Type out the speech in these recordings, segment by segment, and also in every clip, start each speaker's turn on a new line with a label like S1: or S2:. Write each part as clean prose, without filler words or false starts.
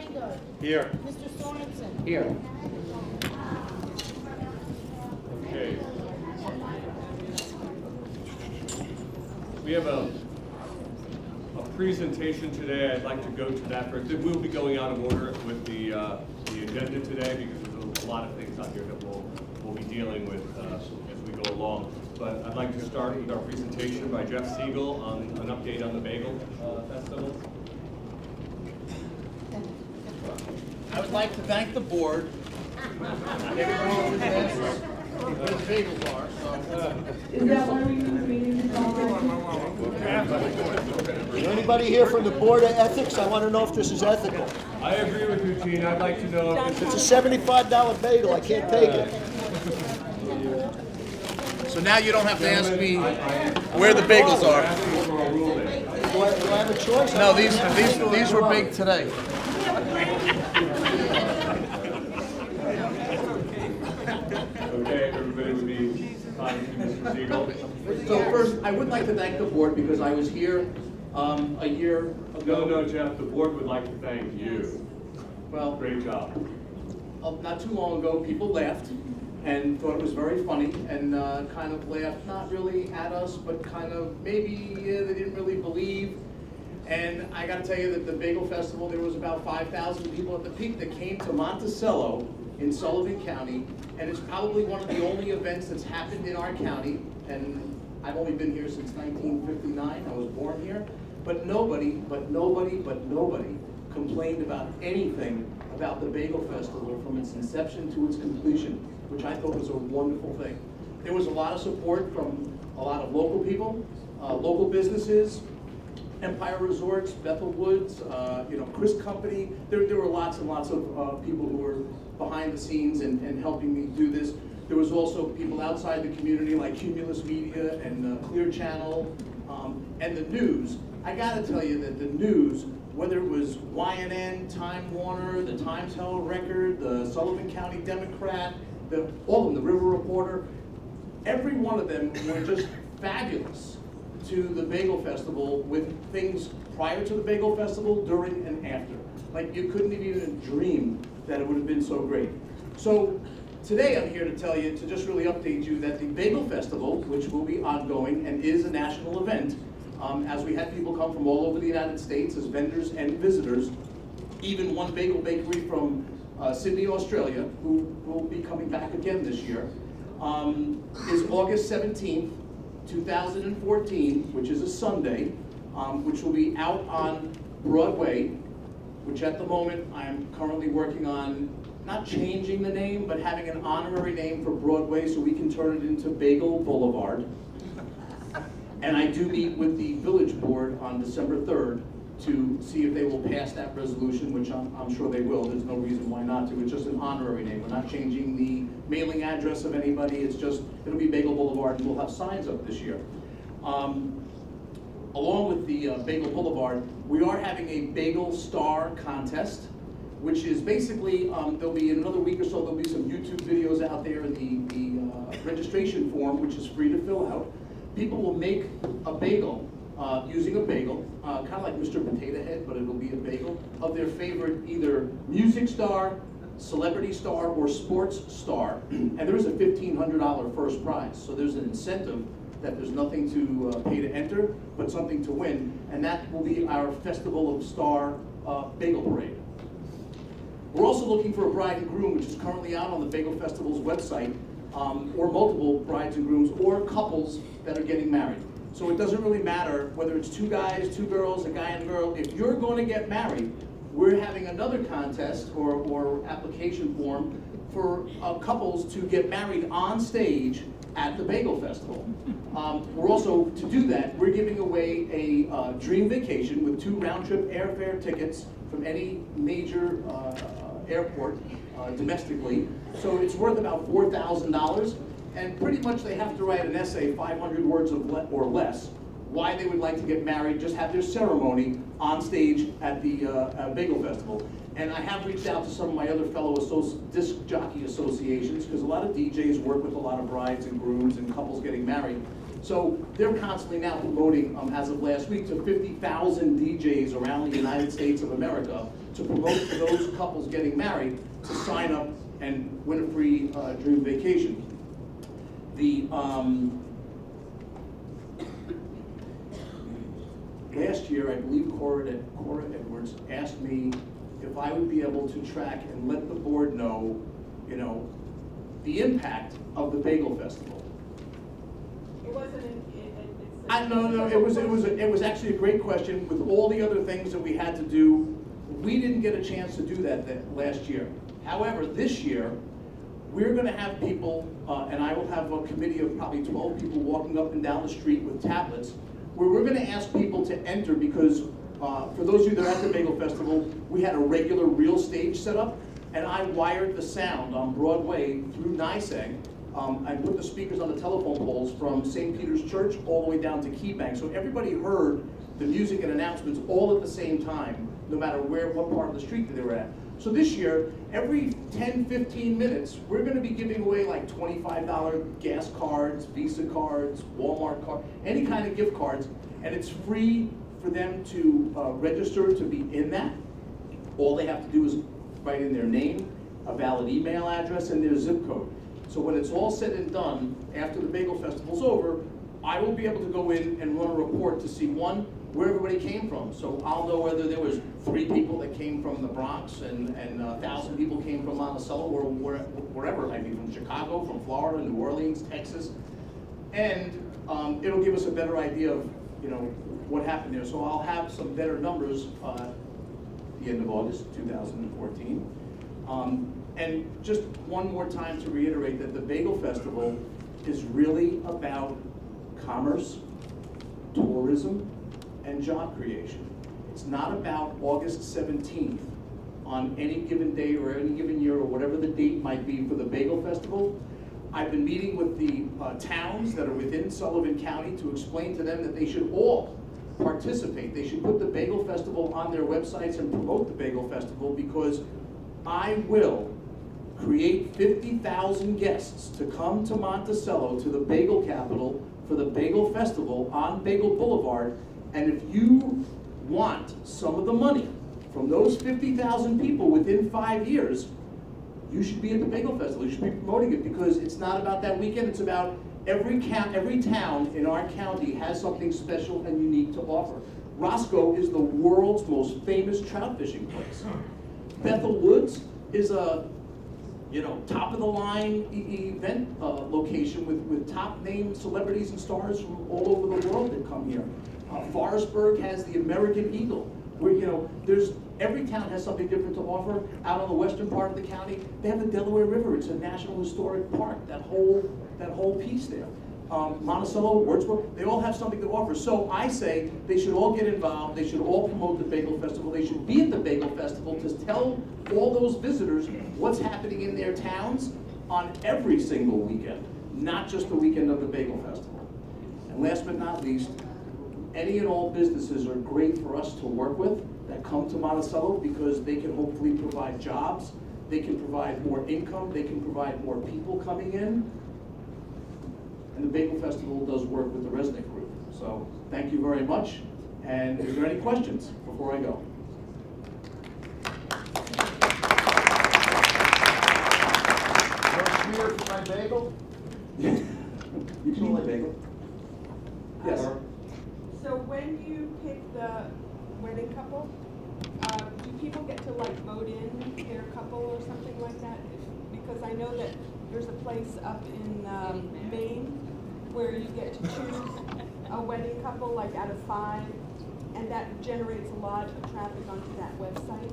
S1: Seeger.
S2: Here.
S1: Mr. Sorensen.
S3: Here.
S2: Okay. We have a presentation today. I'd like to go to that first. We'll be going out of order with the agenda today because there's a lot of things on here that we'll be dealing with as we go along. But I'd like to start with our presentation by Jeff Siegel on an update on the Bagel Festival.
S3: I would like to thank the board. Everyone was asked where the bagels are, so.
S4: Is that why we use meetings already?
S5: Is anybody here from the Board of Ethics? I want to know if this is ethical.
S2: I agree with you, Gene. I'd like to know if
S5: It's a $75 bagel. I can't take it.
S3: So now you don't have to ask me where the bagels are.
S2: asking for a ruling.
S5: Do I have a choice?
S3: No, these were baked today.
S2: Okay, everybody would be fine with Mr. Siegel.
S3: So first, I would like to thank the board because I was here a year ago.
S2: No, Jeff, the board would like to thank you.
S3: Well,
S2: Great job.
S3: not too long ago, people laughed and thought it was very funny and kind of laughed, not really at us, but kind of maybe they didn't really believe. And I gotta tell you that the Bagel Festival, there was about 5,000 people at the peak that came to Monticello in Sullivan County, and it's probably one of the only events that's happened in our county, and I've only been here since 1959, I was born here, but nobody complained about anything about the Bagel Festival from its inception to its completion, which I thought was a wonderful thing. There was a lot of support from a lot of local people, local businesses, Empire Resorts, Bethel Woods, Chris Company. There were lots and lots of people who were behind the scenes and helping me do this. There was also people outside the community like Cumulus Media and Clear Channel and the news. I gotta tell you that the news, whether it was YNN, Time Warner, the Times Herald Record, the Sullivan County Democrat, all of them, the River Reporter, every one of them were just fabulous to the Bagel Festival with things prior to the Bagel Festival, during and after. Like you couldn't have even dreamed that it would have been so great. So today I'm here to tell you, to just really update you that the Bagel Festival, which will be ongoing and is a national event, as we had people come from all over the United States as vendors and visitors, even one bagel bakery from Sydney, Australia, who will be coming back again this year, is August 17th, 2014, which is a Sunday, which will be out on Broadway, which at the moment I'm currently working on not changing the name, but having an honorary name for Broadway so we can turn it into Bagel Boulevard. And I do meet with the village board on December 3rd to see if they will pass that resolution, which I'm sure they will. There's no reason why not to. It's just an honorary name. We're not changing the mailing address of anybody. It's just, it'll be Bagel Boulevard, and we'll have signs up this year. Along with the Bagel Boulevard, we are having a Bagel Star contest, which is basically, there'll be in another week or so, there'll be some YouTube videos out there in the registration form, which is free to fill out. People will make a bagel using a bagel, kind of like Mr. Potato Head, but it'll be a bagel, of their favorite either music star, celebrity star, or sports star. And there is a $1,500 first prize. So there's an incentive that there's nothing to pay to enter, but something to win. And that will be our Festival of Star Bagel Parade. We're also looking for a bride and groom, which is currently out on the Bagel Festival's website, or multiple brides and grooms, or couples that are getting married. So it doesn't really matter whether it's two guys, two girls, a guy and a girl. If you're going to get married, we're having another contest or application form for couples to get married on stage at the Bagel Festival. We're also, to do that, we're giving away a dream vacation with 2 round-trip airfare tickets from any major airport domestically. So it's worth about $4,000. And pretty much they have to write an essay, 500 words or less, why they would like to get married, just have their ceremony on stage at the Bagel Festival. And I have reached out to some of my other fellow disc jockey associations, because a lot of DJs work with a lot of brides and grooms and couples getting married. So they're constantly now promoting, as of last week, to 50,000 DJs around the United States of America to promote those couples getting married to sign up and win a free dream vacation. Last year, I believe Cora Edwards asked me if I would be able to track and let the board know, the impact of the Bagel Festival.
S1: It wasn't
S3: No, it was actually a great question. With all the other things that we had to do, we didn't get a chance to do that last year. However, this year, we're gonna have people, and I will have a committee of probably 12 people walking up and down the street with tablets, where we're gonna ask people to enter because, for those of you that are at the Bagel Festival, we had a regular real stage set up, and I wired the sound on Broadway through NYSEG. I put the speakers on the telephone poles from St. Peter's Church all the way down to Key Bank, so everybody heard the music and announcements all at the same time, no matter what part of the street that they were at. So this year, every 10, 15 minutes, we're gonna be giving away like $25 gas cards, Visa cards, Walmart cards, any kind of gift cards, and it's free for them to register to be in that. All they have to do is write in their name, a valid email address, and their zip code. So when it's all said and done, after the Bagel Festival's over, I will be able to go in and run a report to see, one, where everybody came from. So I'll know whether there was 3 people that came from the Bronx and 1,000 people came from Monticello or wherever, I mean from Chicago, from Florida, New Orleans, Texas. And it'll give us a better idea of, what happened there. So I'll have some better numbers at the end of August 2014. And just one more time to reiterate that the Bagel Festival is really about commerce, tourism, and job creation. It's not about August 17th on any given day or any given year or whatever the date might be for the Bagel Festival. I've been meeting with the towns that are within Sullivan County to explain to them that they should all participate. They should put the Bagel Festival on their websites and promote the Bagel Festival, because I will create 50,000 guests to come to Monticello, to the bagel capital, for the Bagel Festival on Bagel Boulevard. And if you want some of the money from those 50,000 people within 5 years, you should be at the Bagel Festival. You should be promoting it, because it's not about that weekend. It's about every town in our county has something special and unique to offer. Roscoe is the world's most famous trout fishing place. Bethel Woods is a top of the line event location with top name celebrities and stars from all over the world that come here. Forestburg has the American Eagle, where there's every town has something different to offer. Out on the western part of the county, they have the Delaware River. It's a National Historic Park. That whole piece there. Monticello, Wordsworth, they all have something to offer. So I say they should all get involved. They should all promote the Bagel Festival. They should be at the Bagel Festival to tell all those visitors what's happening in their towns on every single weekend, not just the weekend of the Bagel Festival. And last but not least, any and all businesses are great for us to work with that come to Monticello, because they can hopefully provide jobs, they can provide more income, they can provide more people coming in. And the Bagel Festival does work with the resident group. So thank you very much. And is there any questions before I go?
S5: Here for my bagel?
S3: You can eat my bagel. Yes.
S1: So when you pick the wedding couple, do people get to vote in their couple or something like that? Because I know that there's a place up in Maine where you get to choose a wedding couple out of 5, and that generates a lot of traffic onto that website.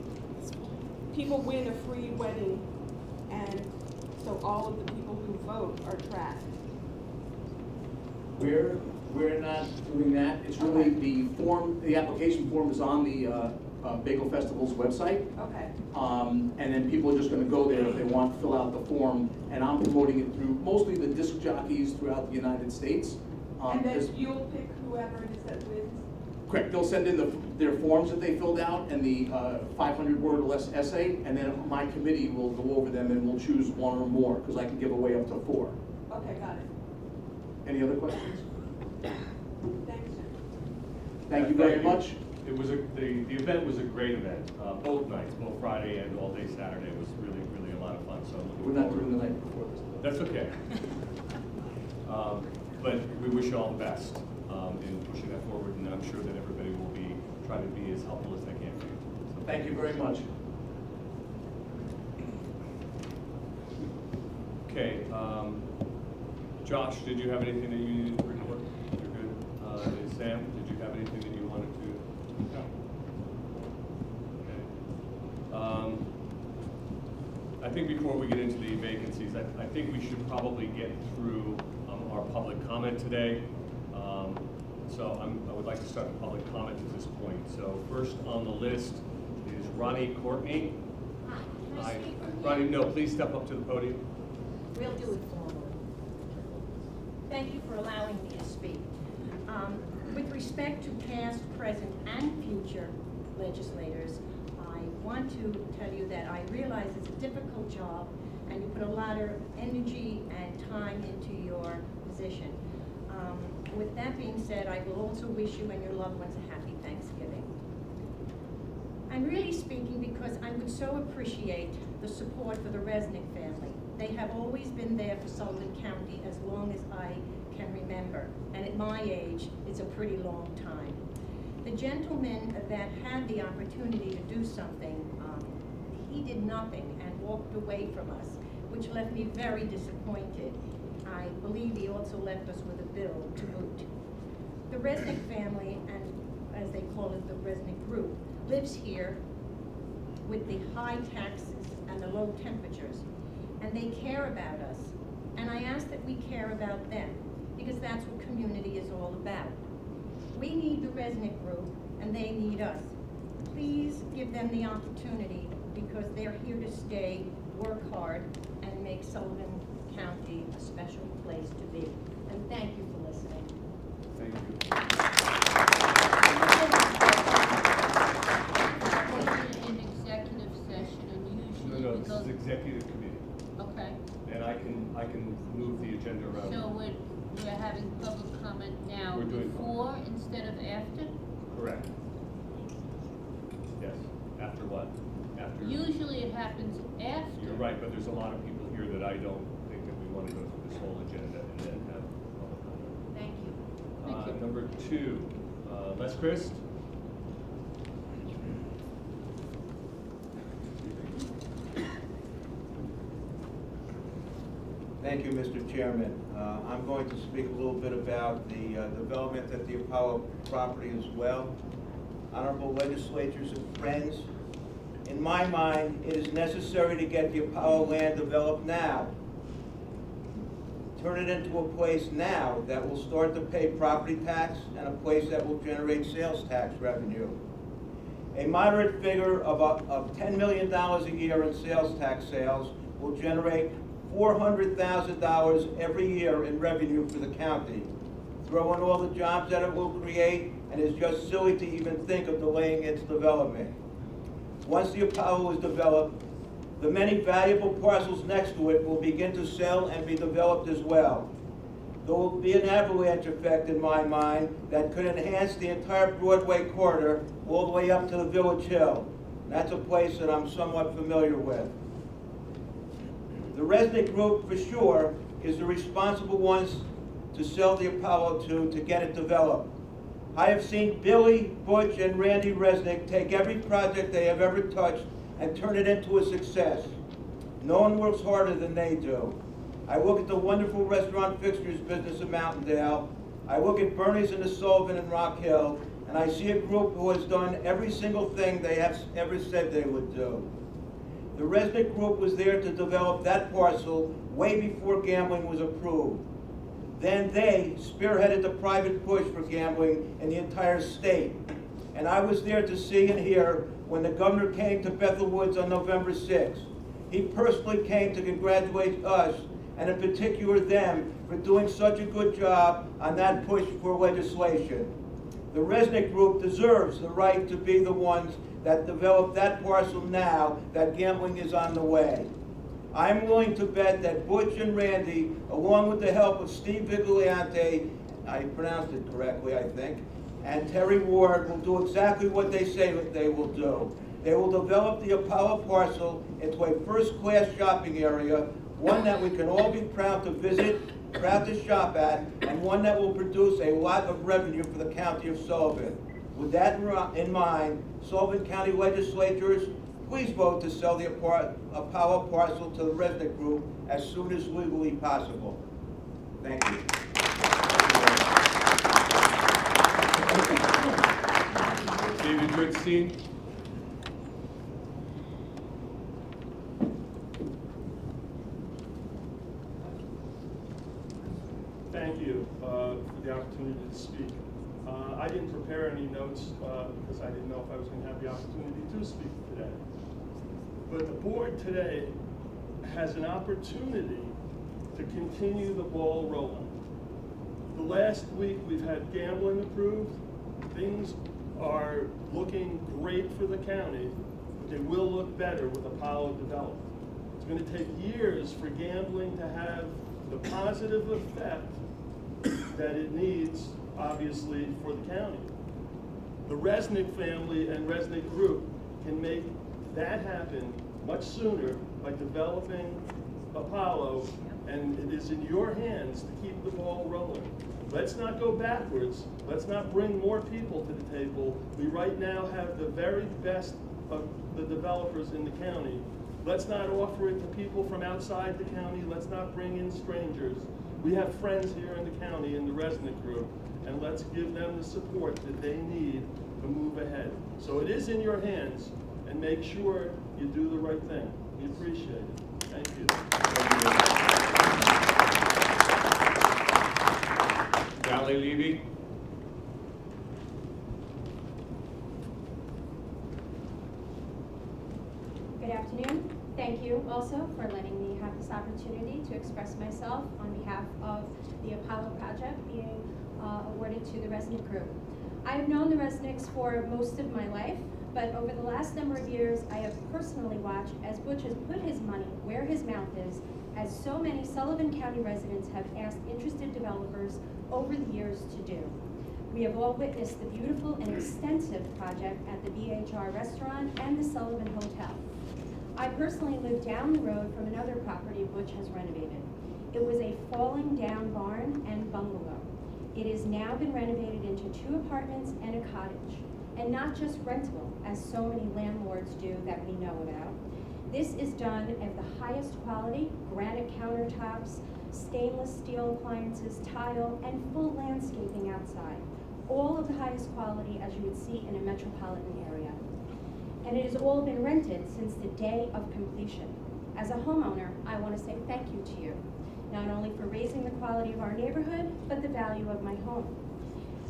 S1: People win a free wedding, and so all of the people who vote are tracked.
S3: We're not doing that. It's really the application form is on the Bagel Festival's website.
S1: Okay.
S3: And then people are just gonna go there if they want to fill out the form, and I'm promoting it through mostly the disc jockeys throughout the United States.
S1: And then you'll pick whoever it is that wins?
S3: Correct, they'll send in their forms that they filled out and the 500-word or less essay, and then my committee will go over them and we'll choose 1 or more, because I can give away up to 4.
S1: Okay, got it.
S3: Any other questions?
S1: Thanks.
S3: Thank you very much.
S2: It was the event was a great event, both nights, both Friday and all day Saturday was really, really a lot of fun, so. I'm looking
S3: We're not
S2: forward.
S3: doing the night before this.
S2: That's okay. But we wish you all the best in pushing that forward, and I'm sure that everybody will be trying to be as helpful as they can be. So
S3: Thank you very much.
S2: Okay, Josh, did you have anything that you needed to report? You're good. And Sam, did you have anything that you wanted to? No. Okay. I think before we get into the vacancies, I think we should probably get through our public comment today. So I would like to start the public comment at this point. So first on the list is Ronnie Courtney.
S4: Hi, can I speak from
S2: Ronnie,
S4: here?
S2: no, please step up to the podium.
S4: We'll do it formally. Thank you for allowing me to speak. With respect to past, present, and future legislators, I want to tell you that I realize it's a difficult job, and you put a lot of energy and time into your position. With that being said, I will also wish you and your loved ones a happy Thanksgiving. I'm really speaking because I would so appreciate the support for the Resnick family. They have always been there for Sullivan County as long as I can remember, and at my age, it's a pretty long time. The gentleman that had the opportunity to do something, he did nothing and walked away from us, which left me very disappointed. I believe he also left us with a bill to boot. The Resnick family, and as they call it, the Resnick group, lives here with the high taxes and the low temperatures, and they care about us. And I ask that we care about them, because that's what community is all about. We need the Resnick group, and they need us. Please give them the opportunity, because they're here to stay, work hard, and make Sullivan County a special place to be. And thank you for listening.
S2: Thank you.
S6: In executive session, and usually
S2: No,
S6: we
S2: this
S6: go.
S2: is executive committee,
S6: Okay,
S2: and I can move the agenda around.
S6: so we're having public comment now
S2: We're doing
S6: before instead of after?
S2: Correct. Yes, after what? After.
S6: Usually it happens after.
S2: You're right, but there's a lot of people here that I don't think that we want to go through this whole agenda and then have public comment.
S6: Thank you. Thank you.
S2: Number 2, Les Christ.
S7: Thank you, Mr. Chairman. I'm going to speak a little bit about the development at the Apollo property as well. Honorable legislators and friends, in my mind, it is necessary to get the Apollo land developed now. Turn it into a place now that will start to pay property tax and a place that will generate sales tax revenue. A moderate figure of $10 million a year in sales tax sales will generate $400,000 every year in revenue for the county. Throw in all the jobs that it will create, and it's just silly to even think of delaying its development. Once the Apollo is developed, the many valuable parcels next to it will begin to sell and be developed as well. There will be an avalanche effect in my mind that could enhance the entire Broadway corridor all the way up to the Village Hill. That's a place that I'm somewhat familiar with. The Resnick Group, for sure, is the responsible ones to sell the Apollo to get it developed. I have seen Billy, Butch, and Randy Resnick take every project they have ever touched and turn it into a success. No one works harder than they do. I look at the wonderful restaurant fixtures business in Mountaindale. I look at Bernie's and the Sullivan in Rock Hill, and I see a group who has done every single thing they have ever said they would do. The Resnick Group was there to develop that parcel way before gambling was approved. Then they spearheaded the private push for gambling in the entire state. And I was there to see and hear when the governor came to Bethel Woods on November 6th. He personally came to congratulate us, and in particular them, for doing such a good job on that push for legislation. The Resnick Group deserves the right to be the ones that develop that parcel now that gambling is on the way. I'm willing to bet that Butch and Randy, along with the help of Steve Vigilanti I pronounced it correctly, I think. And Terry Ward will do exactly what they say that they will do. They will develop the Apollo parcel into a first-class shopping area, one that we can all be proud to visit, proud to shop at, and one that will produce a lot of revenue for the county of Sullivan. With that in mind, Sullivan County legislators, please vote to sell the Apollo parcel to the Resnick Group as soon as legally possible. Thank you.
S2: David Goodstein.
S8: Thank you for the opportunity to speak. I didn't prepare any notes because I didn't know if I was going to have the opportunity to speak today. But the board today has an opportunity to continue the ball rolling. The last week we've had gambling approved. Things are looking great for the county, but they will look better with Apollo development. It's going to take years for gambling to have the positive effect that it needs, obviously, for the county. The Resnick family and Resnick Group can make that happen much sooner by developing Apollo, and it is in your hands to keep the ball rolling. Let's not go backwards. Let's not bring more people to the table. We right now have the very best of the developers in the county. Let's not offer it to people from outside the county. Let's not bring in strangers. We have friends here in the county in the Resnick Group, and let's give them the support that they need to move ahead. So it is in your hands, and make sure you do the right thing. We appreciate it. Thank you.
S2: Valerie Levy.
S9: Good afternoon. Thank you also for letting me have this opportunity to express myself on behalf of the Apollo project being awarded to the Resnick Group. I have known the Resnicks for most of my life, but over the last number of years, I have personally watched as Butch has put his money where his mouth is, as so many Sullivan County residents have asked interested developers over the years to do. We have all witnessed the beautiful and extensive project at the BHR restaurant and the Sullivan Hotel. I personally live down the road from another property Butch has renovated. It was a falling down barn and bungalow. It has now been renovated into 2 apartments and a cottage, and not just rental, as so many landlords do that we know about. This is done at the highest quality, granite countertops, stainless steel appliances, tile, and full landscaping outside. All of the highest quality as you would see in a metropolitan area. And it has all been rented since the day of completion. As a homeowner, I want to say thank you to you, not only for raising the quality of our neighborhood, but the value of my home.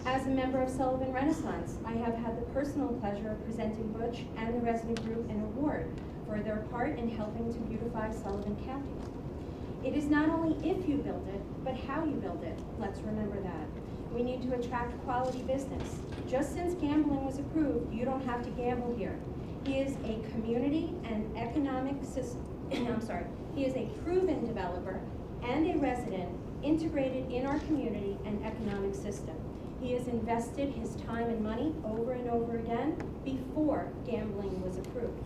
S9: As a member of Sullivan Renaissance, I have had the personal pleasure of presenting Butch and the Resnick Group an award for their part in helping to beautify Sullivan County. It is not only if you build it, but how you build it. Let's remember that. We need to attract quality business. Just since gambling was approved, you don't have to gamble here. He is a community and economic system, he is a proven developer and a resident integrated in our community and economic system. He has invested his time and money over and over again before gambling was approved.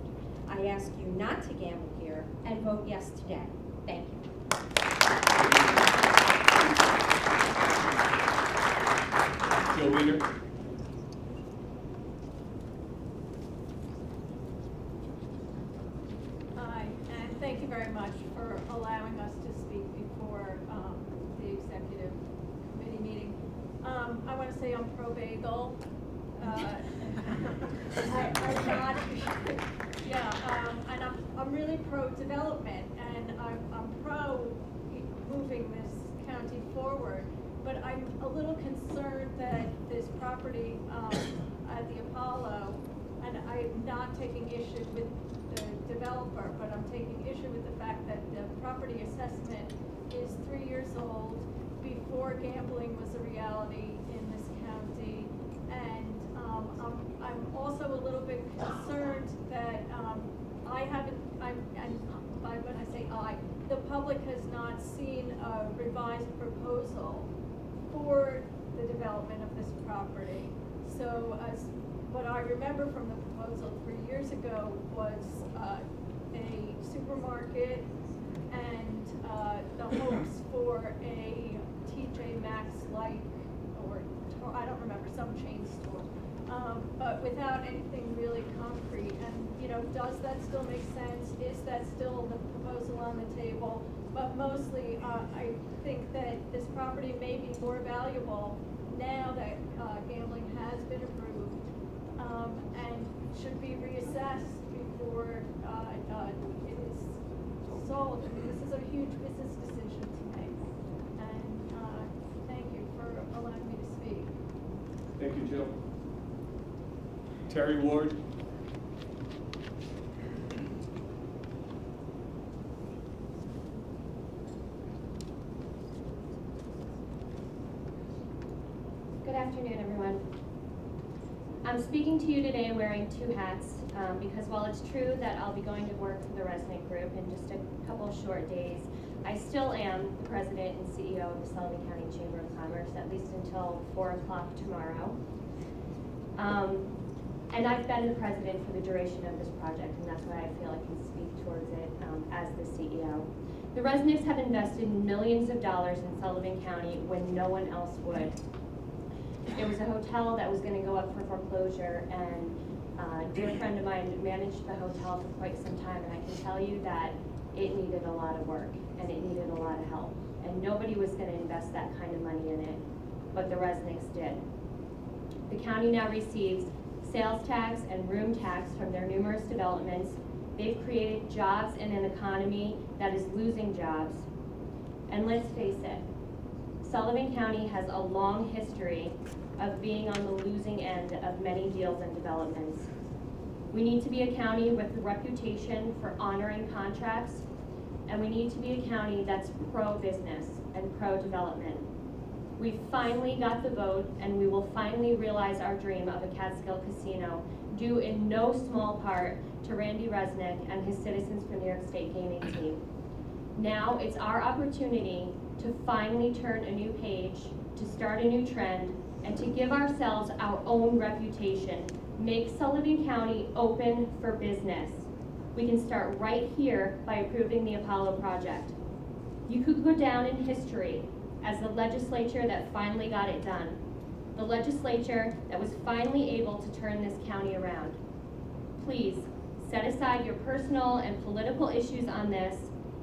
S9: I ask you not to gamble here and vote yes today. Thank you.
S2: Joe Weiner.
S10: Hi, and thank you very much for allowing us to speak before the executive committee meeting. I want to say I'm pro-bagel. I'm not, and I'm really pro-development, and I'm pro moving this county forward. But I'm a little concerned that this property at the Apollo, and I'm not taking issue with the developer, but I'm taking issue with the fact that the property assessment is 3 years old, before gambling was a reality in this county. And I'm also a little bit concerned that when I say the public has not seen a revised proposal for the development of this property. So what I remember from the proposal 3 years ago was a supermarket and the hopes for a TJ Maxx-like, or I don't remember, some chain store, but without anything really concrete. And does that still make sense? Is that still the proposal on the table? But mostly, I think that this property may be more valuable now that gambling has been approved, and should be reassessed before it is sold. I mean, this is a huge business decision to make. And thank you for allowing me to speak.
S2: Thank you, Jill. Terry Ward.
S11: Good afternoon, everyone. I'm speaking to you today wearing two hats because while it's true that I'll be going to work for the resident group in just a couple of short days, I still am the president and CEO of the Sullivan County Chamber of Commerce, at least until 4 o'clock tomorrow. And I've been the president for the duration of this project, and that's why I feel I can speak towards it as the CEO. The residents have invested millions of dollars in Sullivan County when no one else would. There was a hotel that was going to go up for foreclosure, and a dear friend of mine managed the hotel for quite some time, and I can tell you that it needed a lot of work, and it needed a lot of help. And nobody was going to invest that kind of money in it, but the residents did. The county now receives sales tax and room tax from their numerous developments. They've created jobs in an economy that is losing jobs. And let's face it, Sullivan County has a long history of being on the losing end of many deals and developments. We need to be a county with a reputation for honoring contracts, and we need to be a county that's pro-business and pro-development. We finally got the vote, and we will finally realize our dream of a Catskill casino, due in no small part to Randy Resnick and his Citizens for New York State gaming team. Now it's our opportunity to finally turn a new page, to start a new trend, and to give ourselves our own reputation. Make Sullivan County open for business. We can start right here by approving the Apollo project. You could go down in history as the legislature that finally got it done. The legislature that was finally able to turn this county around. Please, set aside your personal and political issues on this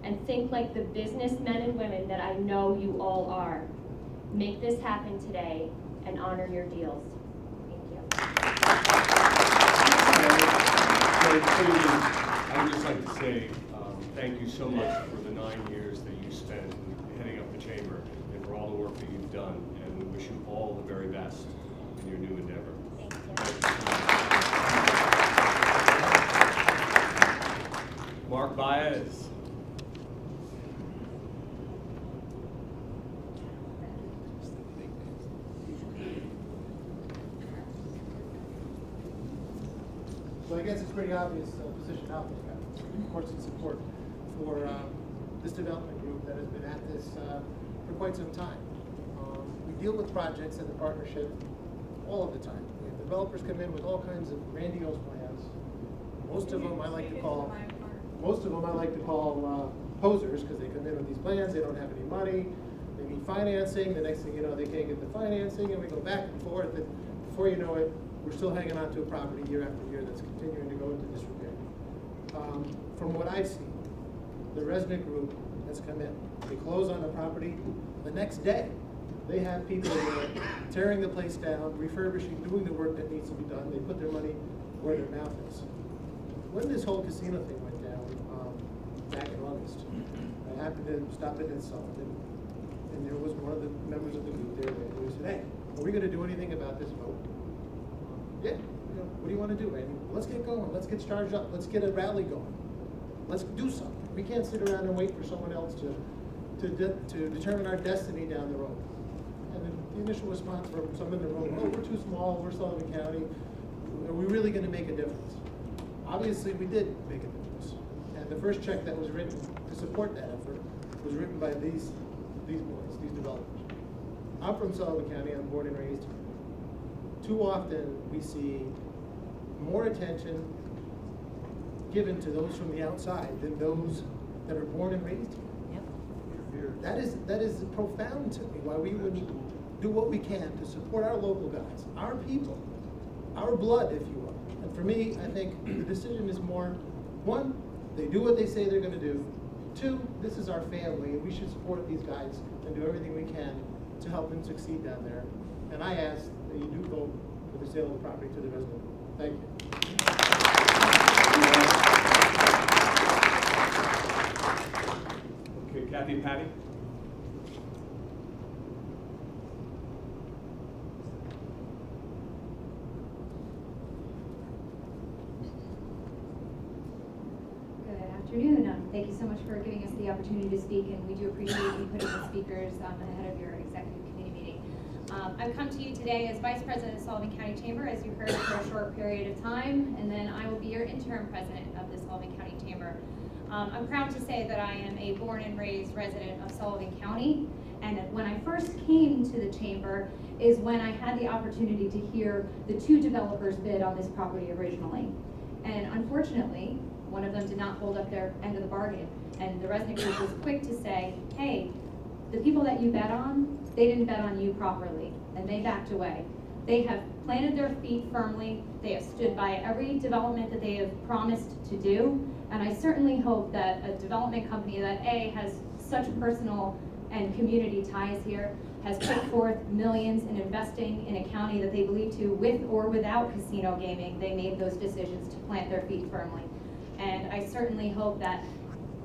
S11: and think like the businessmen and women that I know you all are. Make this happen today and honor your deals. Thank you.
S2: I would just like to say thank you so much for the 9 years that you spent heading up the chamber and for all the work that you've done. And we wish you all the very best in your new endeavor.
S11: Thank you.
S2: Mark Baez.
S12: So I guess it's pretty obvious position out there. Of course, in support for this development group that has been at this for quite some time. We deal with projects in the partnership all of the time. We have developers come in with all kinds of grandiose plans. Most of them I like to call posers, because they come in with these plans. They don't have any money. They need financing. The next thing you know, they can't get the financing, and we go back and forth. And before you know it, we're still hanging on to a property year after year that's continuing to go into disrepair. From what I see, the resident group has come in. They close on the property. The next day, they have people tearing the place down, refurbishing, doing the work that needs to be done. They put their money where their mouth is. When this whole casino thing went down back in August, I happened to stop in Sullivan, and there was one of the members of the group there who said, "Hey, are we going to do anything about this vote?" Yeah, what do you want to do, Randy? Let's get going. Let's get charged up. Let's get a rally going. Let's do something. We can't sit around and wait for someone else to determine our destiny down the road. And the initial response from some in the room, "Oh, we're too small. We're Sullivan County. Are we really going to make a difference?" Obviously, we did make a difference. And the first check that was written to support that effort was written by these boys, these developers. I'm from Sullivan County, I'm born and raised here. Too often, we see more attention given to those from the outside than those that are born and raised here. That is profound to me, why we wouldn't do what we can to support our local guys, our people, our blood, if you will. And for me, I think the decision is more, one, they do what they say they're gonna do. Two, this is our family, and we should support these guys and do everything we can to help them succeed down there. And I ask that you do vote for the sale of the property to the resident. Thank you.
S2: Okay, Kathy and Patty?
S13: Good afternoon. Thank you so much for giving us the opportunity to speak, and we do appreciate you putting the speakers ahead of your executive committee meeting. I've come to you today as Vice President of Sullivan County Chamber, as you heard, for a short period of time, and then I will be your interim president of the Sullivan County Chamber. I'm proud to say that I am a born and raised resident of Sullivan County, and when I first came to the chamber is when I had the opportunity to hear the two developers bid on this property originally. And unfortunately, one of them did not hold up their end of the bargain, and the resident group was quick to say, hey, the people that you bet on, they didn't bet on you properly, and they backed away. They have planted their feet firmly, they have stood by every development that they have promised to do, and I certainly hope that a development company that A, has such personal and community ties here, has put forth millions in investing in a county that they believe to, with or without casino gaming, they made those decisions to plant their feet firmly. And I certainly hope that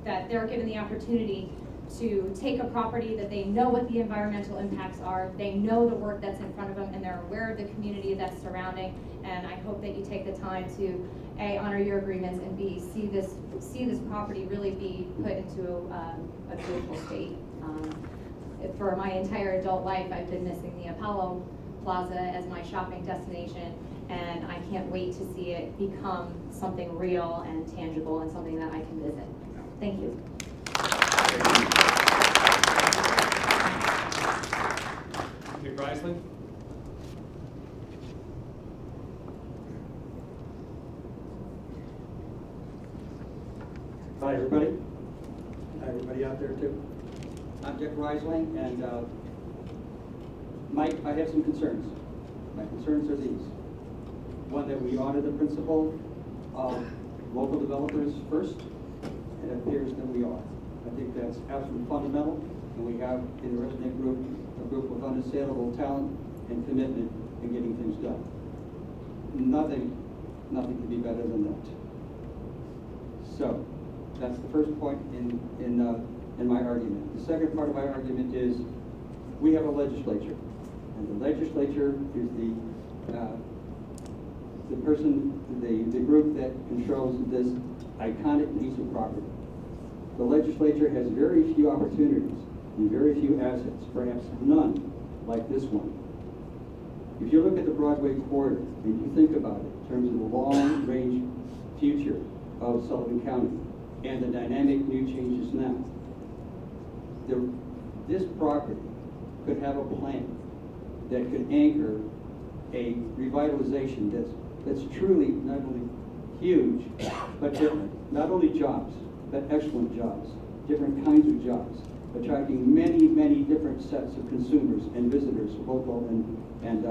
S13: they're given the opportunity to take a property that they know what the environmental impacts are, they know the work that's in front of them, and they're aware of the community that's surrounding. And I hope that you take the time to A, honor your agreements, and B, see this property really be put into a beautiful state. For my entire adult life, I've been missing the Apollo Plaza as my shopping destination, and I can't wait to see it become something real and tangible and something that I can visit. Thank you.
S2: Nick Reisling?
S14: Hi, everybody. Hi, everybody out there, too. I'm Dick Reisling, and Mike, I have some concerns. My concerns are these. One, that we honor the principle of local developers first, and it appears that we are. I think that's absolutely fundamental, and we have in the resident group a group of unassailable talent and commitment in getting things done. Nothing can be better than that. So, that's the first point in my argument. The second part of my argument is we have a legislature, and the legislature is the group that controls this iconic piece of property. The legislature has very few opportunities and very few assets, perhaps none like this one. If you look at the Broadway corridor and you think about it in terms of the long-range future of Sullivan County and the dynamic new changes now, this property could have a plan that could anchor a revitalization that's truly not only huge, but different. Not only jobs, but excellent jobs, different kinds of jobs, attracting many, many different sets of consumers and visitors, local and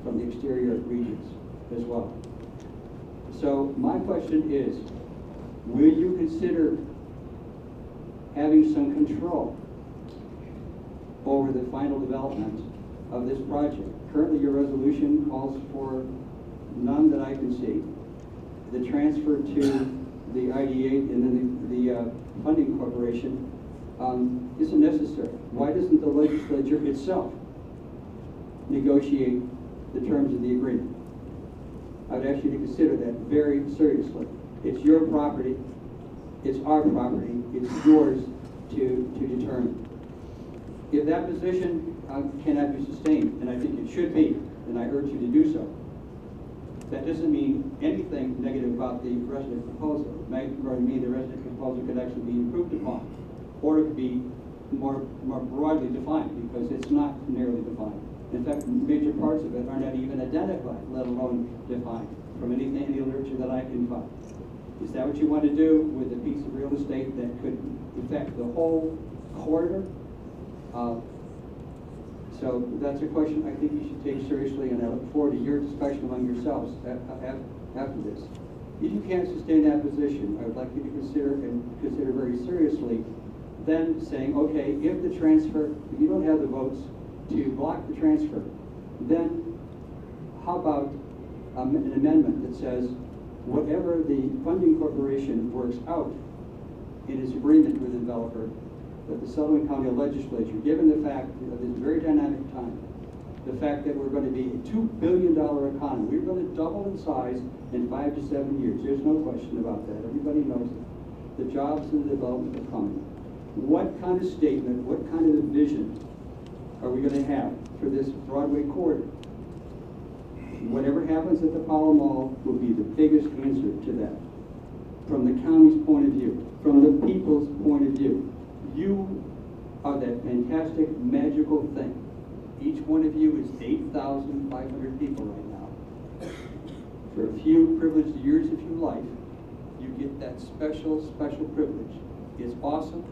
S14: from the exterior regions as well. So my question is, will you consider having some control over the final development of this project? Currently, your resolution calls for none that I can see. The transfer to the IDA and then the funding corporation isn't necessary. Why doesn't the legislature itself negotiate the terms of the agreement? I would ask you to consider that very seriously. It's your property, it's our property, it's yours to determine. If that position cannot be sustained, and I think it should be, and I urge you to do so, that doesn't mean anything negative about the resident proposal. It might mean the resident proposal could actually be improved upon, or it could be more broadly defined, because it's not nearly defined. In fact, major parts of it are not even identified, let alone defined, from any literature that I can find. Is that what you want to do with a piece of real estate that could affect the whole corridor? So that's a question I think you should take seriously, and I look forward to your discussion among yourselves after this. If you can't sustain that position, I would like you to consider very seriously then saying, okay, if you don't have the votes to block the transfer, then how about an amendment that says whatever the funding corporation works out in its agreement with the developer, that the Sullivan County Legislature, given the fact of this very dynamic time, the fact that we're going to be a $2 billion economy, we're going to double in size in 5 to 7 years. There's no question about that. Everybody knows it. The jobs and the development are coming. What kind of statement, what kind of vision are we going to have for this Broadway corridor? Whatever happens at the Apollo Mall will be the biggest answer to that. From the county's point of view, from the people's point of view, you are that fantastic, magical thing. Each one of you is 8,500 people right now. For a few privileged years of your life, you get that special, special privilege. It's awesome.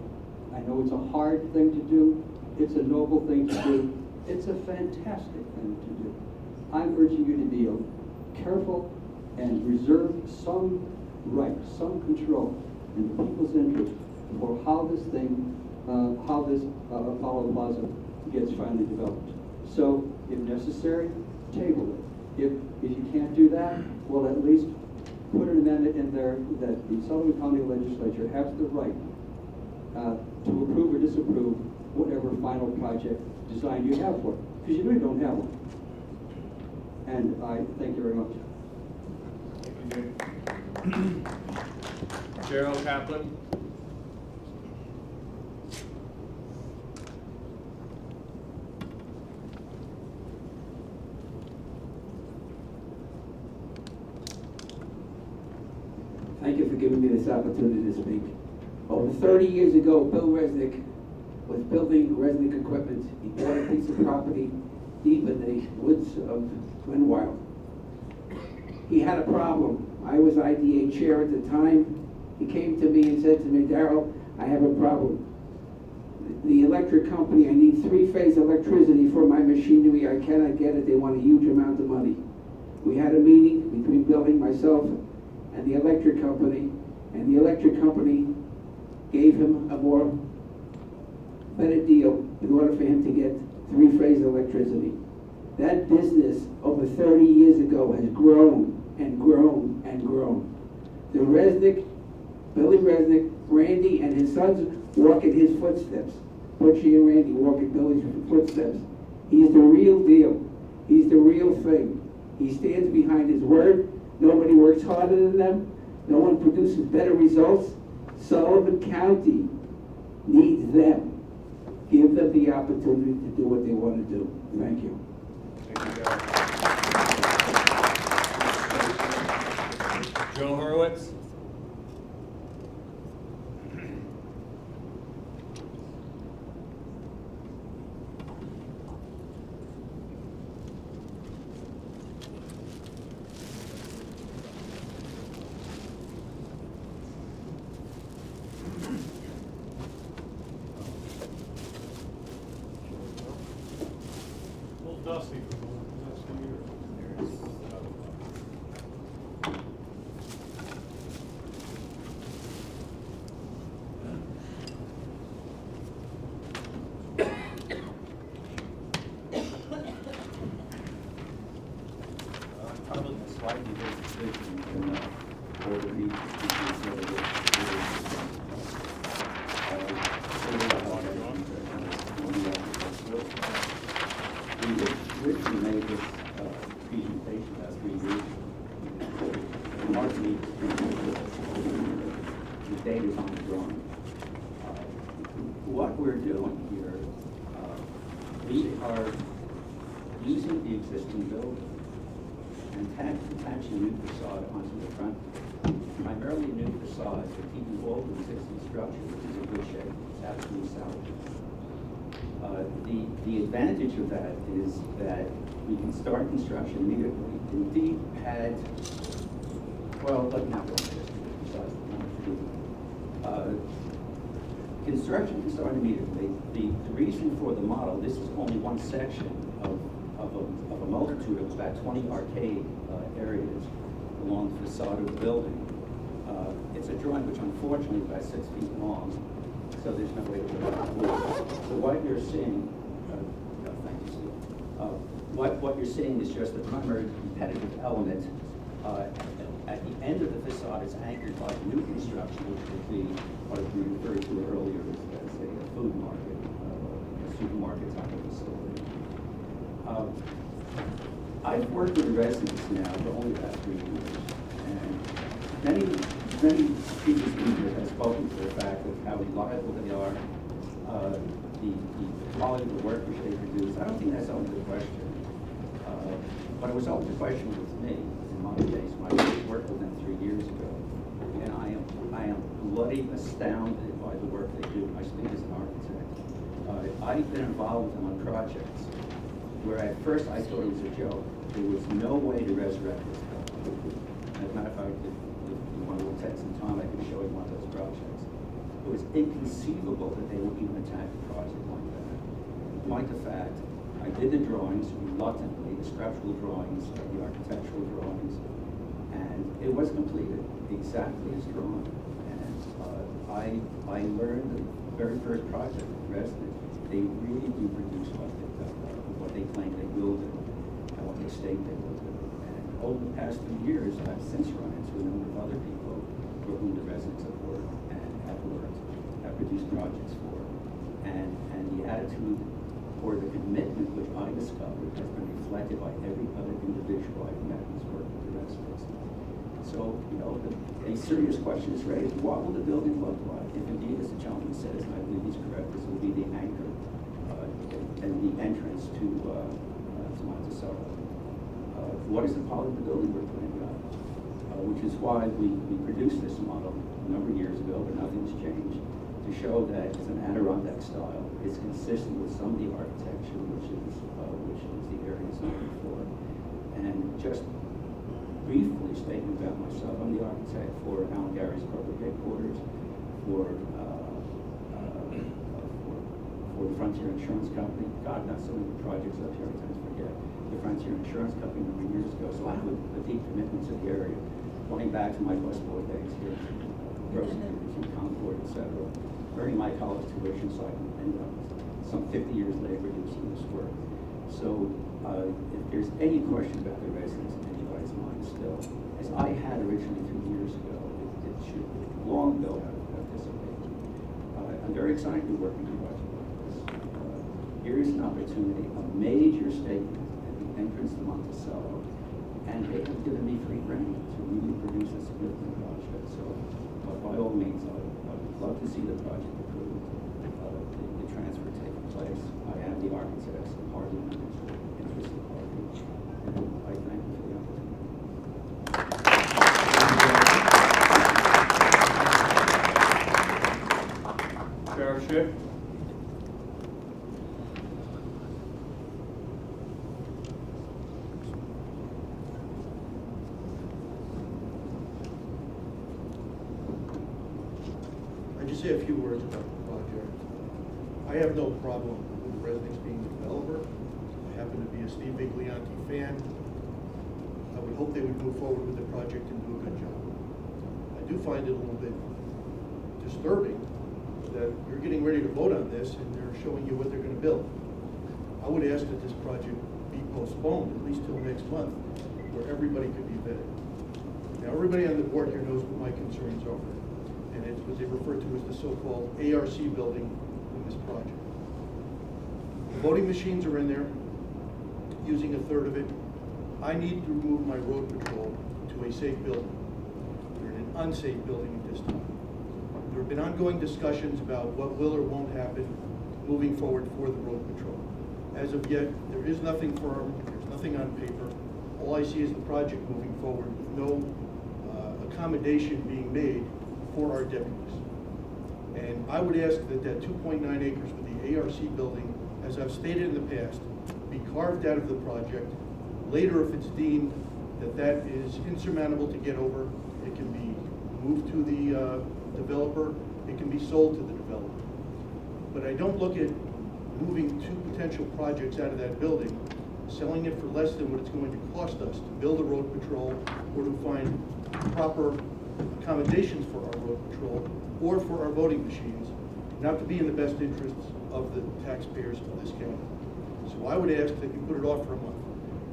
S14: I know it's a hard thing to do. It's a noble thing to do. It's a fantastic thing to do. I'm urging you to be careful and reserve some right, some control in the people's interest for how this thing, how this Apollo Plaza gets finally developed. So, if necessary, table it. If you can't do that, well, at least put an amendment in there that the Sullivan County Legislature has the right to approve or disapprove whatever final project design you have for it, because you really don't have one. And I thank you very much.
S2: Thank you, Jay. Gerald Kaplan.
S15: Thank you for giving me this opportunity to speak. Over 30 years ago, Bill Resnick was building Resnick equipment. He bought a piece of property deep in the woods of Glenwild. He had a problem. I was IDA chair at the time. He came to me and said to me, Darrell, I have a problem. The electric company, I need 3-phase electricity for my machinery. I cannot get it. They want a huge amount of money. We had a meeting between Bill and myself and the electric company, and the electric company gave him a better deal in order for him to get 3-phase electricity. That business over 30 years ago has grown and grown and grown. The Resnick, Billy Resnick, Randy and his sons walk in his footsteps. Butchie and Randy walk in Billy's footsteps. He's the real deal. He's the real thing. He stands behind his word. Nobody works harder than them. No one produces better results. Sullivan County needs them. Give them the opportunity to do what they want to do. Thank you.
S2: Thank you, Joe Horowitz.
S8: Dusty.
S14: Probably a slightly different position than Board of Each. We originally made this presentation about 3 years ago. Hardly the date is on the drawing. What we're doing here, we are using the existing building and attaching a new facade onto the front. Primarily a new facade, but keeping all the existing structure, which is in good shape. It's absolutely salvageable. The advantage of that is that we can start construction immediately. Indeed had, well, let me not go into this besides construction can start immediately. The reason for the model, this is only one section of a multitude of about 20 arcade areas along the facade of the building. It's a drawing which unfortunately is about 6 feet long, so there's no way to put it on wood. So what you're seeing, thank you, Steve. What you're seeing is just the primary competitive element. At the end of the facade, it's anchored by new construction, which would be what we referred to earlier as a food market, a supermarket type of facility. I've worked with the residents now for only about 3 years, and many people here have spoken to the fact of how reliable they are, the quality of the work which they produce. I don't think that's only the question, but it was always the question with me in my case. I worked with them 3 years ago, and I am bloody astounded by the work they do. I speak as an architect. I've been involved with them on projects where at first I thought it was a joke. There was no way to resurrect this building. As a matter of fact, if you want to take some time, I can show you one of those projects. It was inconceivable that they would even attack a project like that. In point of fact, I did the drawings reluctantly, the structural drawings, the architectural drawings, and it was completed exactly as drawn. And I learned the very first project with the residents, they really do produce what they claim they will do and what they state they will do. And over the past few years, I've since run into a number of other people for whom the residents have worked and have produced projects for. And the attitude or the commitment which I discovered has been reflected by every other individual I've met who's worked with the residents. So, a serious question is raised. What will the building look like? If indeed, as the gentleman says, and I believe he's correct, this will be the anchor and the entrance to Monticello. What is the quality of the building we're putting up? Which is why we produced this model a number of years ago, but nothing's changed, to show that it's an Adirondack style. It's consistent with some of the architecture, which is the area's known for. And just briefly stating about myself, I'm the architect for Alan Gary's corporate headquarters, for the Frontier Insurance Company. God, not so many projects up here, I tend to forget. The Frontier Insurance Company a number of years ago. So I have a deep commitment to the area, going back to my busboy days here, in Concord, etc. Earning my college tuition, so I can end up some 50 years later producing this work. So if there's any question about the residents in anybody's mind still, as I had originally 2 years ago, it should long ago have dissipated. I'm very excited to be working with you guys. Here is an opportunity, a major statement at the entrance to Monticello, and they have given me free rein to really produce a significant project. So, by all means, I would love to see the project approved, the transfer taking place. I am the architect, I'm hardly an interested party, and I thank you for the opportunity.
S2: Sheriff Schiff?
S12: Say a few words about the project. I have no problem with the residents being the developer. I happen to be a Steve Viglianti fan. I would hope they would move forward with the project and do a good job. I do find it a little bit disturbing that you're getting ready to vote on this and they're showing you what they're going to build. I would ask that this project be postponed at least till next month, where everybody could be vetted. Now, everybody on the board here knows what my concerns are. And it's what they refer to as the so-called ARC building in this project. The voting machines are in there, using a third of it. I need to move my road patrol to a safe building. We're in an unsafe building at this time. There have been ongoing discussions about what will or won't happen moving forward for the road patrol. As of yet, there is nothing firm, there's nothing on paper. All I see is the project moving forward with no accommodation being made for our deputies. And I would ask that 2.9 acres with the
S16: the ARC building, as I've stated in the past, be carved out of the project. Later, if it's deemed that that is insurmountable to get over, it can be moved to the developer, it can be sold to the developer. But I don't look at moving two potential projects out of that building, selling it for less than what it's going to cost us to build a road patrol or to find proper accommodations for our road patrol or for our voting machines, not to be in the best interests of the taxpayers of this county. So I would ask that you put it off for a month.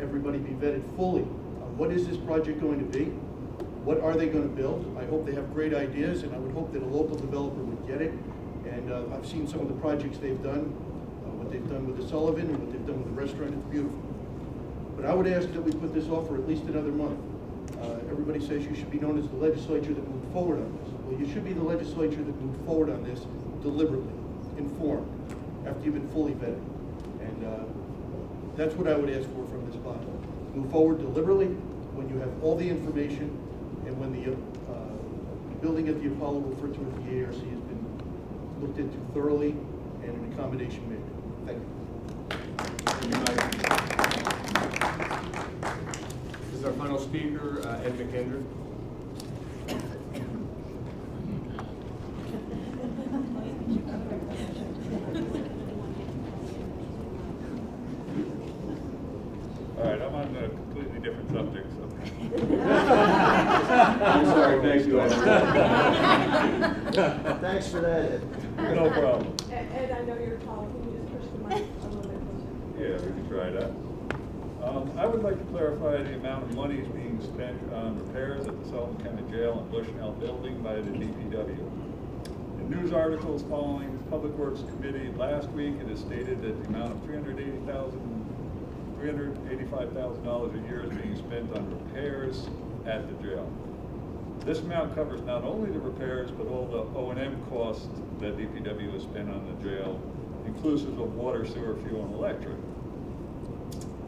S16: Everybody be vetted fully on what is this project going to be? What are they going to build? I hope they have great ideas, and I would hope that a local developer would get it. And I've seen some of the projects they've done, what they've done with the Sullivan and what they've done with the restaurant. It's beautiful. But I would ask that we put this off for at least another month. Everybody says you should be known as the legislature that moved forward on this. Well, you should be the legislature that moved forward on this deliberately, informed, after you've been fully vetted. And that's what I would ask for from this body. Move forward deliberately when you have all the information and when the building at the Apollo, referred to as the ARC, has been looked into thoroughly and an accommodation made. Thank you.
S2: This is our final speaker, Ed McKendry.
S17: All right, I'm on a completely different subject, so.
S2: I'm sorry, thank you, Ed.
S5: Thanks for that.
S17: No problem.
S1: Ed, I know you're tall, can you just push the mic a little bit closer?
S17: Yeah, we can try that. I would like to clarify the amount of money is being spent on repairs at the Sullivan County Jail and Bushnell building by the DPW. In news articles following the Public Works Committee last week, it is stated that the amount of $385,000 a year is being spent on repairs at the jail. This amount covers not only the repairs, but all the O&M costs that DPW has spent on the jail, inclusive of water, sewer, fuel, and electric.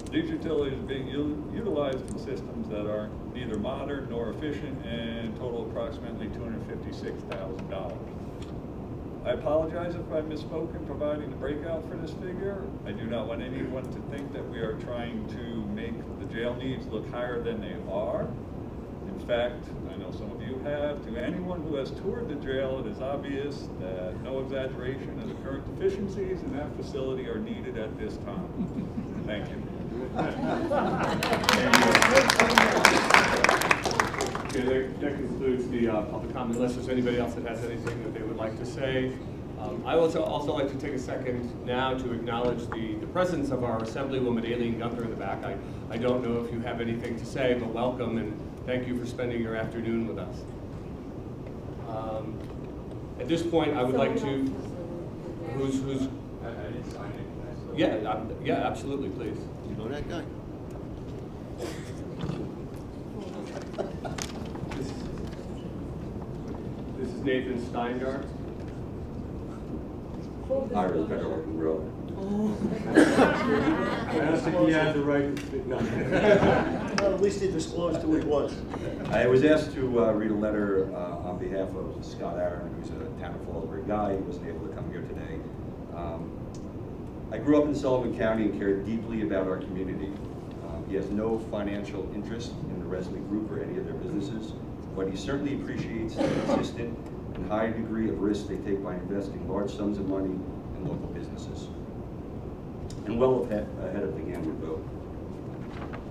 S17: These utilities are being utilized in systems that are neither modern nor efficient and total approximately $256,000. I apologize if I misspoke in providing the breakout for this figure. I do not want anyone to think that we are trying to make the jail needs look higher than they are. In fact, I know some of you have. To anyone who has toured the jail, it is obvious that no exaggeration of the current deficiencies in that facility are needed at this time. Thank you.
S2: Okay, that concludes the public comment. Unless there's anybody else that has anything that they would like to say. I would also like to take a second now to acknowledge the presence of our Assemblywoman Aileen Gunther in the back. I don't know if you have anything to say, but welcome and thank you for spending your afternoon with us. At this point, I would like to, who's? I didn't sign it. Yeah, absolutely, please.
S5: You know that guy?
S2: This is Nathan Steingart.
S18: I respect our working world.
S5: Oh.
S18: I don't think he has the right to speak. No.
S5: Well, at least he disclosed who he was.
S18: I was asked to read a letter on behalf of Scott Aaron, who's a Town of Fallsburg guy. He wasn't able to come here today. I grew up in Sullivan County and cared deeply about our community. He has no financial interest in the Resnick Group or any of their businesses, but he certainly appreciates the consistent and high degree of risk they take by investing large sums of money in local businesses, and well ahead of the Hamwood vote.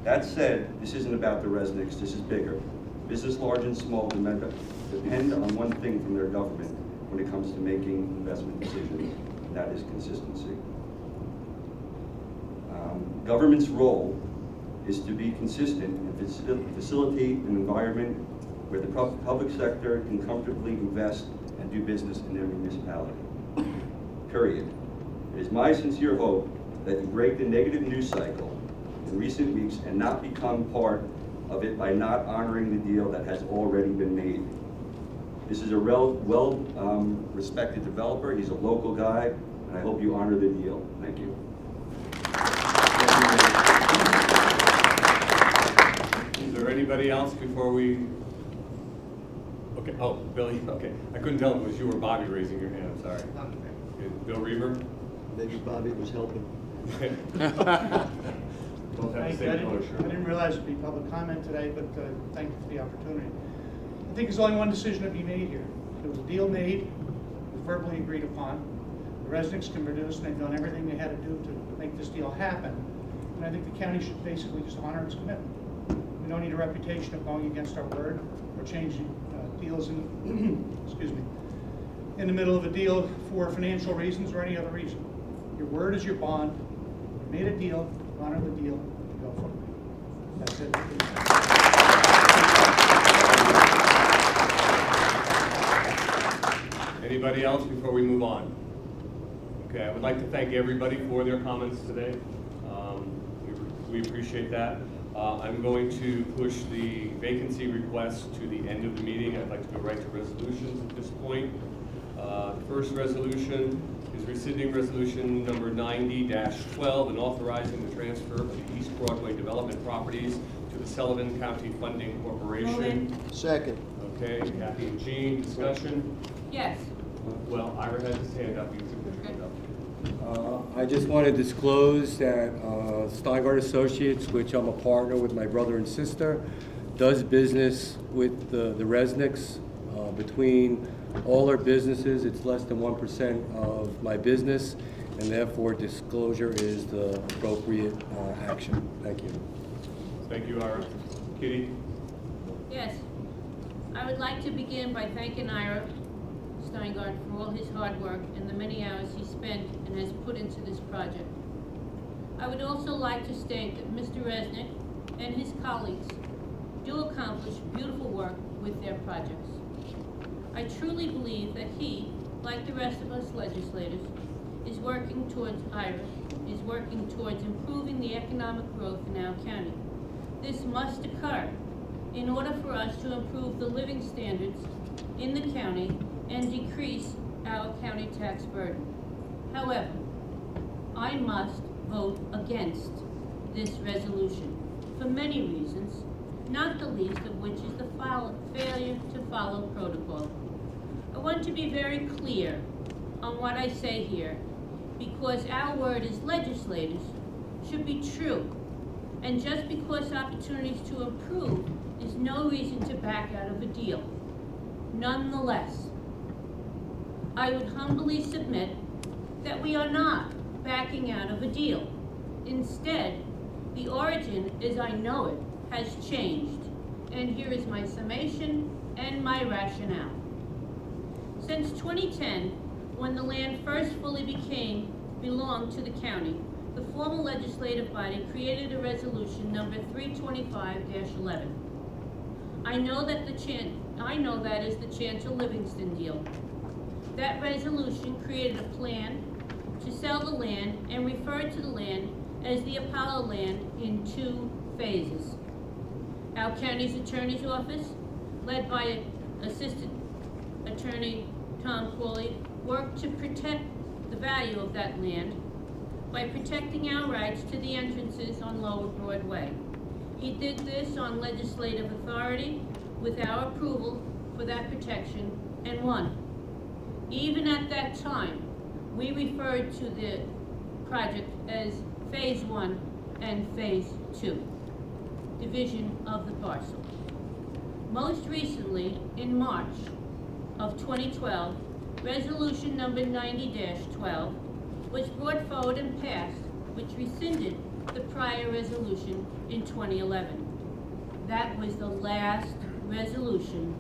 S18: That said, this isn't about the Resnicks, this is bigger. Business large and small depend on one thing from their government when it comes to making investment decisions, and that is consistency. Government's role is to be consistent and facilitate an environment where the public sector can comfortably invest and do business in their municipality. Period. It is my sincere hope that you break the negative news cycle in recent weeks and not become part of it by not honoring the deal that has already been made. This is a well-respected developer. He's a local guy, and I hope you honor the deal. Thank you.
S2: Is there anybody else before we? Okay. Oh, Billy. Okay. I couldn't tell if it was you or Bobby raising your hand. I'm sorry. Okay. Bill Reaver.
S5: Maybe Bobby was helping.
S2: Both have the
S16: Thank you.
S2: same
S16: I
S2: color shirt.
S16: didn't realize it'd be public comment today, but thank you for the opportunity. I think there's only one decision to be made here. There was a deal made, it was verbally agreed upon. The residents can produce, and they've done everything they had to do to make this deal happen. And I think the county should basically just honor its commitment. We don't need a reputation of going against our word or changing deals in, excuse me, in the middle of a deal for financial reasons or any other reason. Your word is your bond. You made a deal, honor the deal, and go for it. That's it.
S2: Anybody else before we move on? Okay, I would like to thank everybody for their comments today. We appreciate that. I'm going to push the vacancy request to the end of the meeting. I'd like to go right to resolutions at this point. The first resolution is rescinding resolution number 90-12 and authorizing the transfer of the East Broadway development properties to the Sullivan County Funding Corporation.
S5: Second.
S2: Okay, Kathy and Jean, discussion?
S6: Yes.
S2: Well, Ira has his hand up. You can put your hand up.
S19: I just want to disclose that Steingart Associates, which I'm a partner with my brother and sister, does business with the Resnicks. Between all our businesses, it's less than 1% of my business, and therefore disclosure is the appropriate action. Thank you.
S2: Thank you, Ira. Kitty?
S6: Yes. I would like to begin by thanking Ira Steingart for all his hard work and the many hours he spent and has put into this project. I would also like to state that Mr. Resnick and his colleagues do accomplish beautiful work with their projects. I truly believe that he, like the rest of us legislators, is working towards improving the economic growth in our county. This must occur in order for us to improve the living standards in the county and decrease our county tax burden. However, I must vote against this resolution for many reasons, not the least of which is the failure to follow protocol. I want to be very clear on what I say here, because our word as legislators should be true, and just because opportunities to improve is no reason to back out of a deal. Nonetheless, I would humbly submit that we are not backing out of a deal. Instead, the origin, as I know it, has changed, and here is my summation and my rationale. Since 2010, when the land first fully belonged to the county, the former legislative body created a resolution number 325-11. I know that is the Chancellor Livingston deal. That resolution created a plan to sell the land and referred to the land as the Apollo land in 2 phases. Our county's attorney's office, led by Assistant Attorney Tom Cawley, worked to protect the value of that land by protecting our rights to the entrances on Lower Broadway. He did this on legislative authority with our approval for that protection and won. Even at that time, we referred to the project as Phase 1 and Phase 2, division of the parcel. Most recently, in March of 2012, resolution number 90-12 was brought forward and passed, which rescinded the prior resolution in 2011. That was the last resolution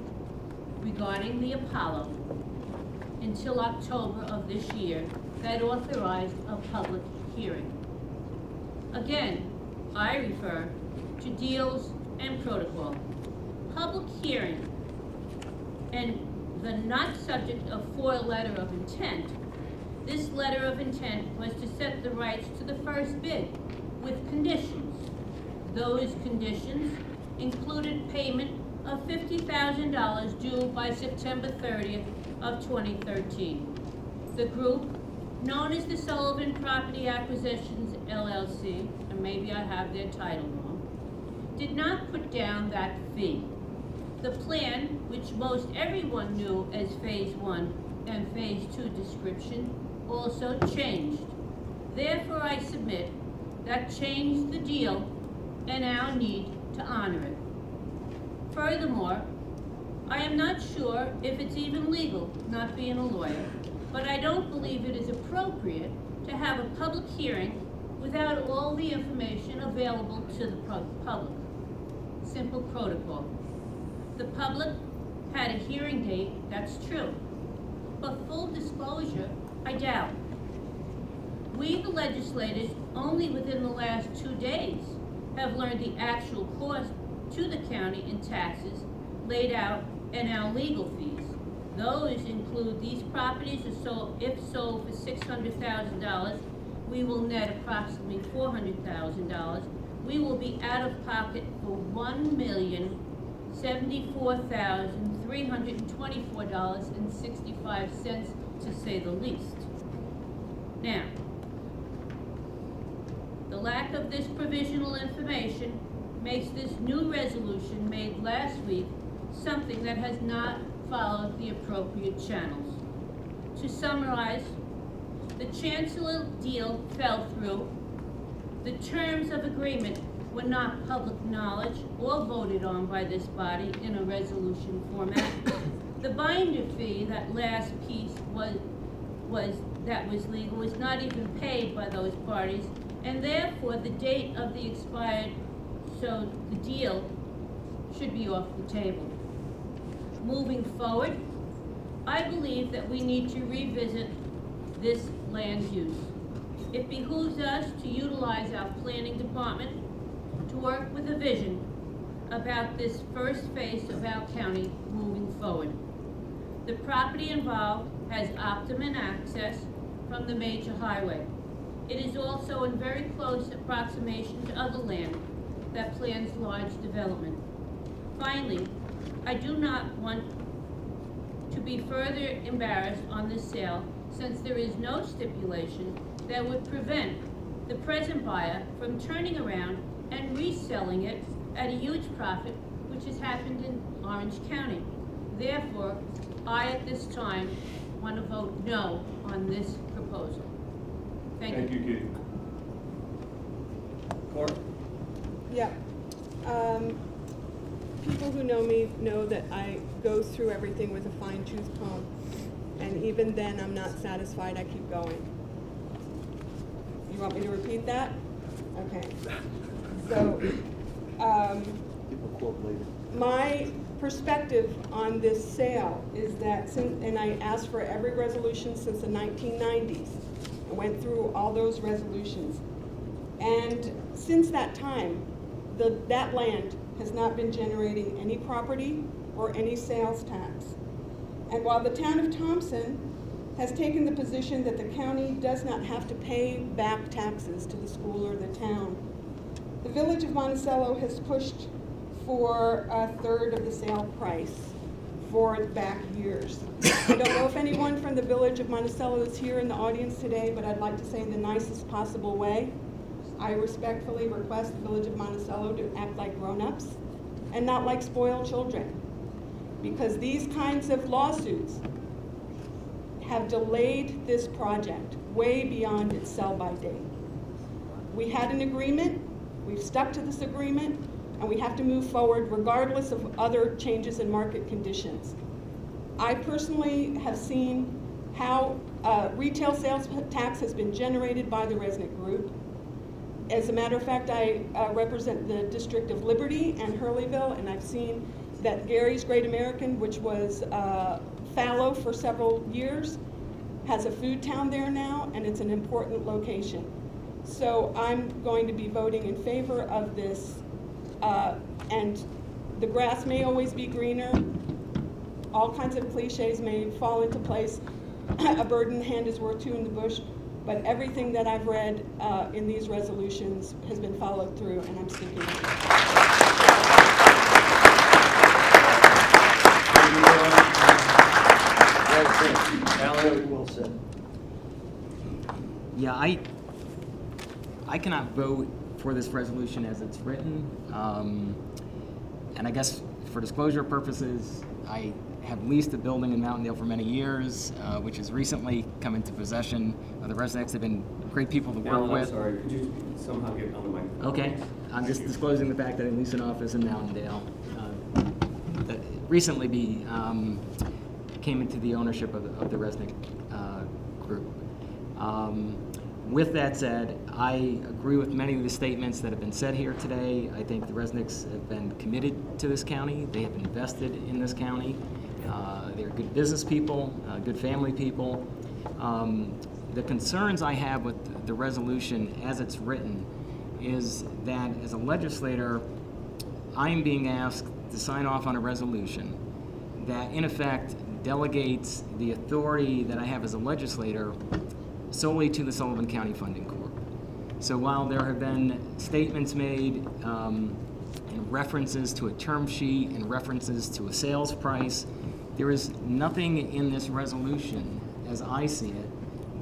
S6: regarding the Apollo until October of this year that authorized a public hearing. Again, I refer to deals and protocol. Public hearing and the not subject of FOIL letter of intent. This letter of intent was to set the rights to the first bid with conditions. Those conditions included payment of $50,000 due by September 30th of 2013. The group, known as the Sullivan Property Acquisitions LLC, and maybe I have their title wrong, did not put down that fee. The plan, which most everyone knew as Phase 1 and Phase 2 description, also changed. Therefore, I submit that change the deal and our need to honor it. Furthermore, I am not sure if it's even legal, not being a lawyer, but I don't believe it is appropriate to have a public hearing without all the information available to the public. Simple protocol. The public had a hearing date, that's true, but full disclosure, I doubt. We, the legislators, only within the last 2 days have learned the actual cost to the county in taxes laid out and our legal fees. Those include these properties are sold, if sold for $600,000, we will net approximately $400,000. We will be out of pocket for $1,074,324.65, to say the least. Now, the lack of this provisional information makes this new resolution made last week something that has not followed the appropriate channels. To summarize, the Chancellor deal fell through. The terms of agreement were not public knowledge or voted on by this body in a resolution format. The binder fee, that last piece was legal, was not even paid by those parties, and therefore the date of the expired, so the deal should be off the table. Moving forward, I believe that we need to revisit this land use. It behooves us to utilize our planning department to work with a vision about this first phase of our county moving forward. The property involved has optimum access from the major highway. It is also in very close approximation to other land that plans large development. Finally, I do not want to be further embarrassed on this sale, since there is no stipulation that would prevent the present buyer from turning around and reselling it at a huge profit, which has happened in Orange County. Therefore, I at this time want to vote no on this proposal. Thank you.
S2: Thank you, Katie. Cora?
S1: Yeah. People who know me know that I go through everything with a fine-tooth comb. And even then, I'm not satisfied, I keep going. You want me to repeat that? Okay. So, my perspective on this sale is that, and I asked for every resolution since the 1990s. I went through all those resolutions. And since that time, that land has not been generating any property or any sales tax. And while the town of Thompson has taken the position that the county does not have to pay back taxes to the school or the town, the village of Monticello has pushed for a third of the sale price for back years. I don't know if anyone from the village of Monticello is here in the audience today, but I'd like to say in the nicest possible way, I respectfully request the village of Monticello to act like grown-ups and not like spoiled children, because these kinds of lawsuits have delayed this project way beyond its sell-by date. We had an agreement, we've stuck to this agreement, and we have to move forward regardless of other changes in market conditions. I personally have seen how retail sales tax has been generated by the Resnick Group. As a matter of fact, I represent the District of Liberty and Hurleyville, and I've seen that Gary's Great American, which was fallow for several years, has a food town there now, and it's an important location. So I'm going to be voting in favor of this, and the grass may always be greener. All kinds of cliches may fall into place. A bird in the hand is worth two in the bush. But everything that I've read in these resolutions has been followed through, and I'm sticking with it.
S2: Alan Wilson.
S20: Yeah, I cannot vote for this resolution as it's written. And I guess for disclosure purposes, I have leased a building in Mountaindale for many years, which has recently come into possession. The residents have been great people to work with.
S21: I'm sorry, could you somehow get on the mic?
S20: Okay, I'm just disclosing the fact that I lease an office in Mountaindale. That recently came into the ownership of the Resnick group. With that said, I agree with many of the statements that have been said here today. I think the Resnicks have been committed to this county. They have invested in this county. They're good business people, good family people. The concerns I have with the resolution as it's written is that as a legislator, I am being asked to sign off on a resolution that in effect delegates the authority that I have as a legislator solely to the Sullivan County Funding Corp. So while there have been statements made in references to a term sheet and references to a sales price, there is nothing in this resolution, as I see it,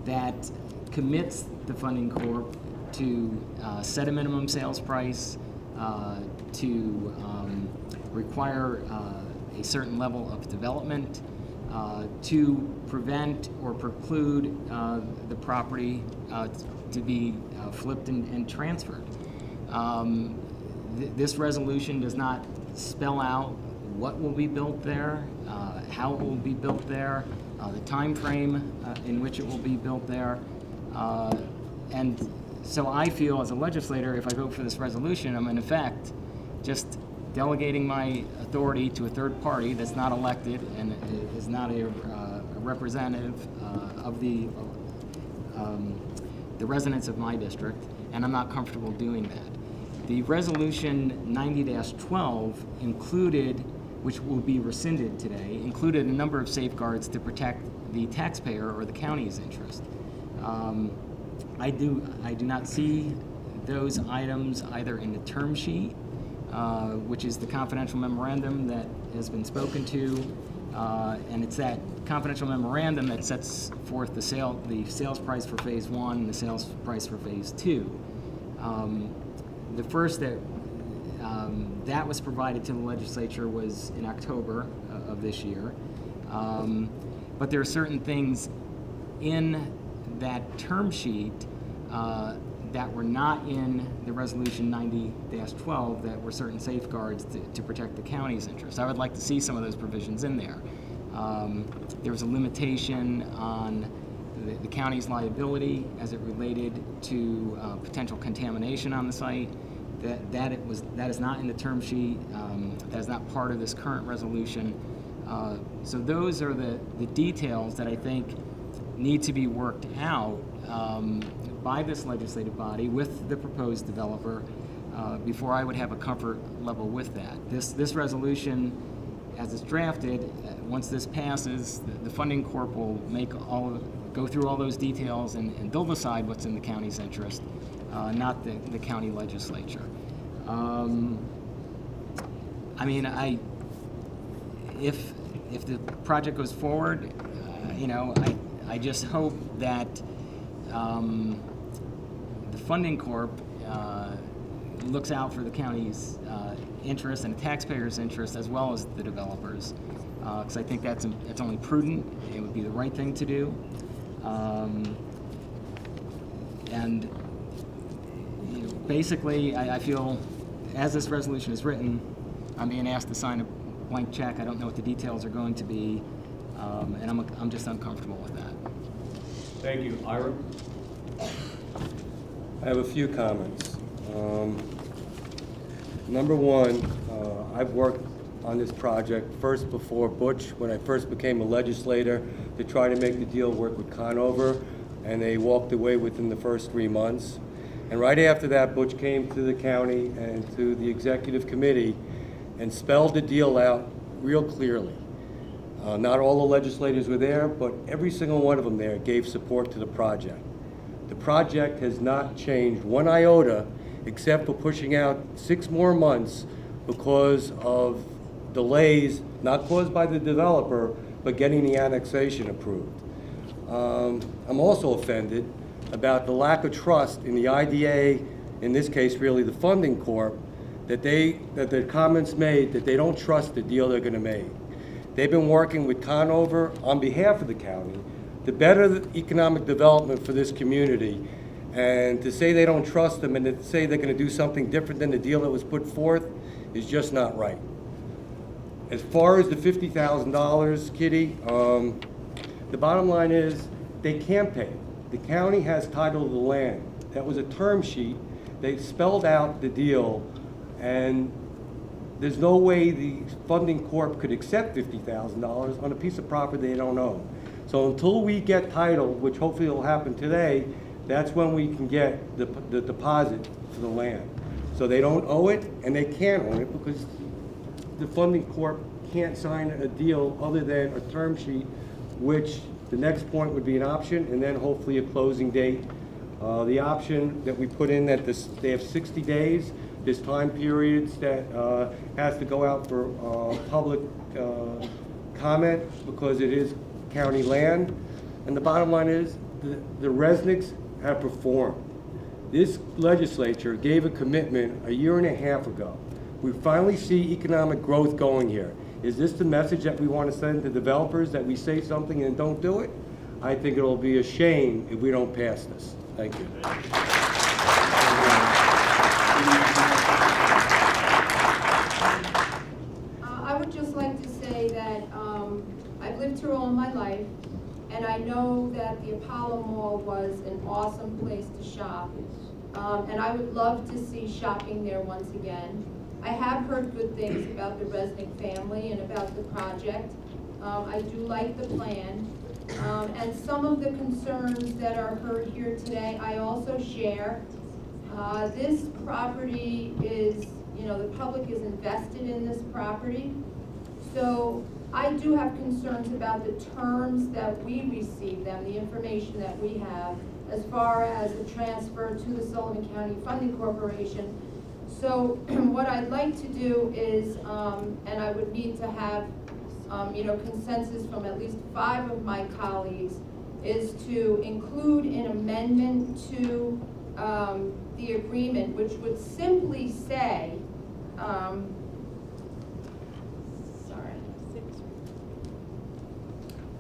S20: that commits the Funding Corp to set a minimum sales price, to require a certain level of development, to prevent or preclude the property to be flipped and transferred. This resolution does not spell out what will be built there, how it will be built there, the time frame in which it will be built there. And so I feel as a legislator, if I vote for this resolution, I'm in effect just delegating my authority to a third party that's not elected and is not a representative of the residents of my district, and I'm not comfortable doing that. The resolution 90-12 included, which will be rescinded today, included a number of safeguards to protect the taxpayer or the county's interest. I do not see those items either in the term sheet, which is the confidential memorandum that has been spoken to, and it's that confidential memorandum that sets forth the sales price for phase 1 and the sales price for phase 2. The first that was provided to the legislature was in October of this year, but there are certain things in that term sheet that were not in the resolution 90-12 that were certain safeguards to protect the county's interests. I would like to see some of those provisions in there. There was a limitation on the county's liability as it related to potential contamination on the site. That is not in the term sheet. That is not part of this current resolution. So those are the details that I think need to be worked out by this legislative body with the proposed developer before I would have a comfort level with that. This resolution, as it's drafted, once this passes, the Funding Corp will go through all those details and they'll decide what's in the county's interest, not the county legislature. I mean, if the project goes forward, I just hope that the Funding Corp looks out for the county's interest and the taxpayers' interest as well as the developers, because I think that's only prudent. It would be the right thing to do, and basically, I feel as this resolution is written, I'm being asked to sign a blank check. I don't know what the details are going to be, and I'm just uncomfortable with that.
S2: Thank you. Ira?
S19: I have a few comments. Number one, I've worked on this project first before Butch, when I first became a legislator, to try to make the deal work with Conover, and they walked away within the first 3 months. And right after that, Butch came to the county and to the executive committee and spelled the deal out real clearly. Not all the legislators were there, but every single one of them there gave support to the project. The project has not changed one iota, except for pushing out 6 more months because of delays, not caused by the developer, but getting the annexation approved. I'm also offended about the lack of trust in the IDA, in this case really the Funding Corp, that the comments made that they don't trust the deal they're going to make. They've been working with Conover on behalf of the county to better the economic development for this community. And to say they don't trust them and to say they're going to do something different than the deal that was put forth is just not right. As far as the $50,000, Kitty, the bottom line is they can't pay. The county has title of the land. That was a term sheet. They spelled out the deal, and there's no way the funding corp could accept $50,000 on a piece of property they don't own. So until we get title, which hopefully will happen today, that's when we can get the deposit for the land. So they don't owe it, and they can't own it because the funding corp can't sign a deal other than a term sheet, which the next point would be an option, and then hopefully a closing date. The option that we put in that they have 60 days, there's time periods that has to go out for public comment because it is county land. And the bottom line is the Resnicks have performed. This legislature gave a commitment a year and a half ago. We finally see economic growth going here. Is this the message that we want to send to developers, that we say something and don't do it? I think it'll be a shame if we don't pass this. Thank you.
S3: I would just like to say that I've lived here all my life, and I know that the Apollo Mall was an awesome place to shop, and I would love to see shopping there once again. I have heard good things about the Resnick family and about the project. I do like the plan, and some of the concerns that are heard here today, I also share. This property is, the public is invested in this property. So I do have concerns about the terms that we receive them, the information that we have, as far as the transfer to the Sullivan County Funding Corporation. So what I'd like to do is, and I would need to have, consensus from at least 5 of my colleagues, is to include an amendment to the agreement, which would simply say,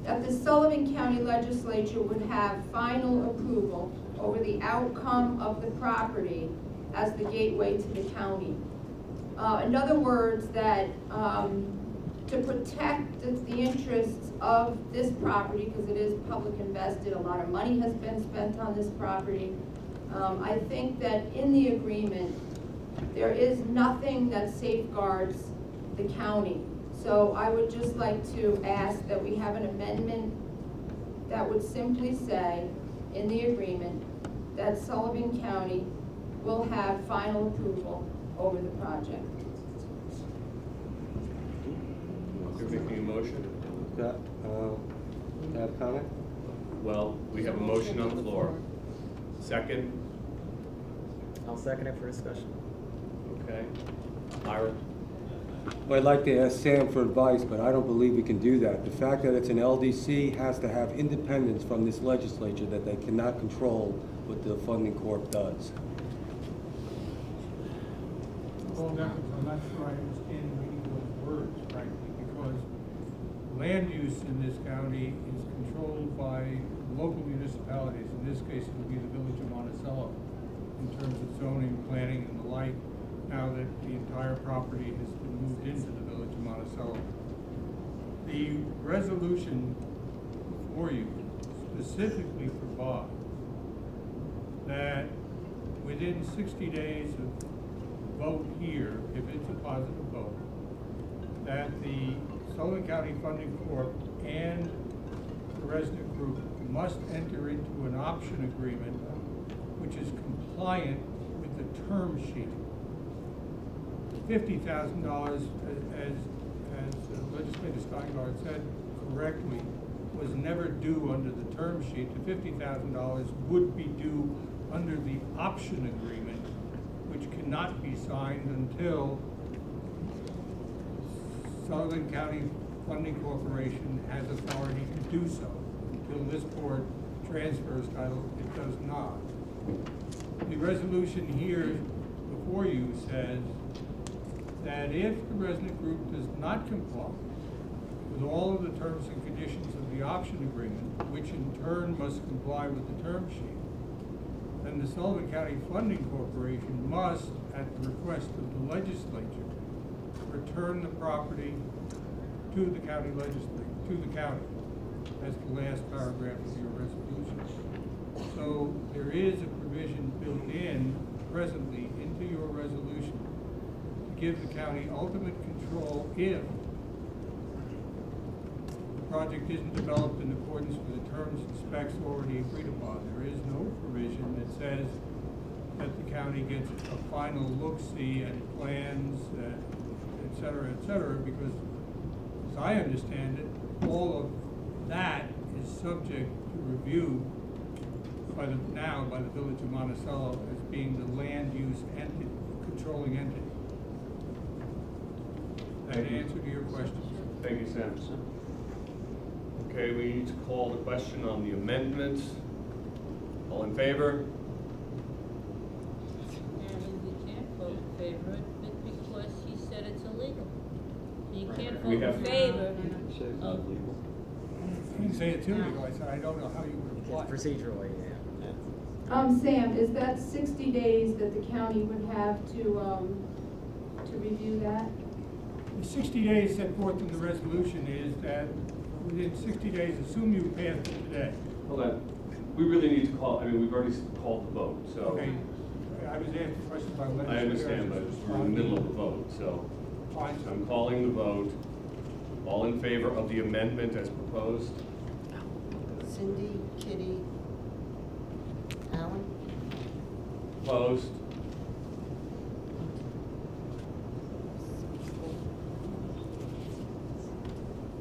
S3: that the Sullivan County Legislature would have final approval over the outcome of the property as the gateway to the county. In other words, that to protect the interests of this property, because it is public invested, a lot of money has been spent on this property, I think that in the agreement, there is nothing that safeguards the county. So I would just like to ask that we have an amendment that would simply say in the agreement that Sullivan County will have final approval over the project.
S2: You're making a motion?
S19: Have a comment?
S2: Well, we have a motion on the floor. Second?
S22: I'll second it for discussion.
S2: Okay. Ira?
S19: Well, I'd like to ask Sam for advice, but I don't believe we can do that. The fact that it's an LDC has to have independence from this legislature, that they cannot control what the funding corp does.
S23: Well, I'm not sure I understand reading those words, frankly, because land use in this county is controlled by local municipalities. In this case, it would be the village of Monticello, in terms of zoning, planning, and the like, now that the entire property has been moved into the village of Monticello. The resolution before you specifically provides that within 60 days of vote here, if it's a positive vote, that the Sullivan County Funding Corp and the Resnick Group must enter into an option agreement which is compliant with the term sheet. $50,000, as Legislator Steingart said correctly, was never due under the term sheet. The $50,000 would be due under the option agreement, which cannot be signed until Sullivan County Funding Corporation has authority to do so. Until this board transfers title, it does not. The resolution here before you says that if the Resnick Group does not comply with all of the terms and conditions of the option agreement, which in turn must comply with the term sheet, then the Sullivan County Funding Corporation must, at the request of the legislature, return the property to the county legislature, to the county. That's the last paragraph of your resolution. So there is a provision built in presently into your resolution to give the county ultimate control if the project isn't developed in accordance with the terms and specs already agreed upon. There is no provision that says that the county gets a final look-see at plans, et cetera, because as I understand it, all of that is subject to review by the Village of Monticello as being the land use entity, controlling entity. That answer to your question?
S2: Thank you, Sam. Okay, we need to call the question on the amendment. All in favor?
S6: Apparently we can't vote in favor of it because he said it's illegal. You can't
S2: We
S6: vote
S2: have-
S6: in favor of.
S23: You say it's illegal, I said, I don't know how you would apply.
S22: Procedurally, yeah.
S3: Sam, is that 60 days that the county would have to review that?
S23: The 60 days set forth in the resolution is that within 60 days, assume you passed it today.
S2: Hold on. We really need to call, I mean, we've already called the vote, so.
S23: Okay, I was asked a question by legislature.
S2: I understand, but we're in the middle of the vote, so.
S23: Fine.
S2: I'm calling the vote. All in favor of the amendment as proposed?
S5: Cindy, Kitty, Alan?
S2: Opposed?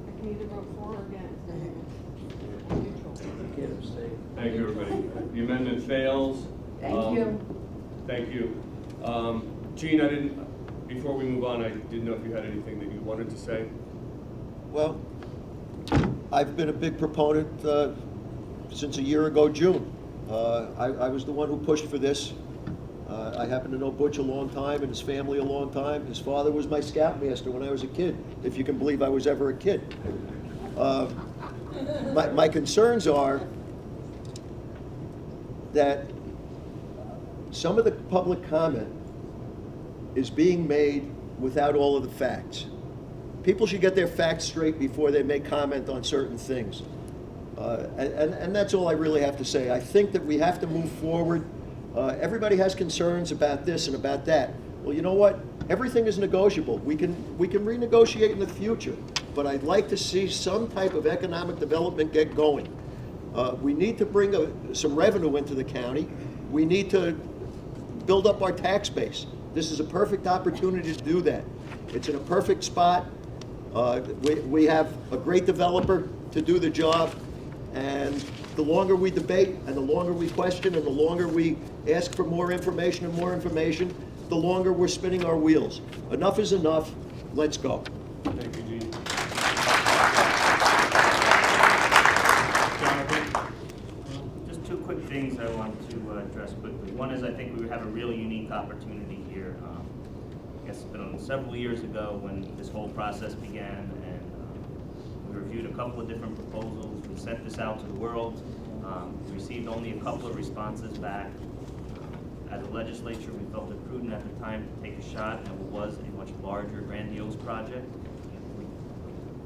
S1: I can either vote for or against.
S2: Thank you, everybody. The amendment fails.
S3: Thank you.
S2: Thank you. Gene, before we move on, I didn't know if you had anything that you wanted to say.
S5: Well, I've been a big proponent since a year ago, June. I was the one who pushed for this. I happen to know Butch a long time and his family a long time. His father was my scoutmaster when I was a kid, if you can believe I was ever a kid. My concerns are that some of the public comment is being made without all of the facts. People should get their facts straight before they make comment on certain things. And that's all I really have to say. I think that we have to move forward. Everybody has concerns about this and about that. Well, you know what? Everything is negotiable. We can renegotiate in the future, but I'd like to see some type of economic development get going. We need to bring some revenue into the county. We need to build up our tax base. This is a perfect opportunity to do that. It's in a perfect spot. We have a great developer to do the job, and the longer we debate and the longer we question and the longer we ask for more information and more information, the longer we're spinning our wheels. Enough is enough. Let's go.
S2: Thank you, Gene.
S4: Just two quick things I want to address quickly. One is I think we have a really unique opportunity here. I guess it's been several years ago when this whole process began, and we reviewed a couple of different proposals. We sent this out to the world. We received only a couple of responses back. As a legislature, we felt it prudent at the time to take a shot at what was a much larger, grandiose project. We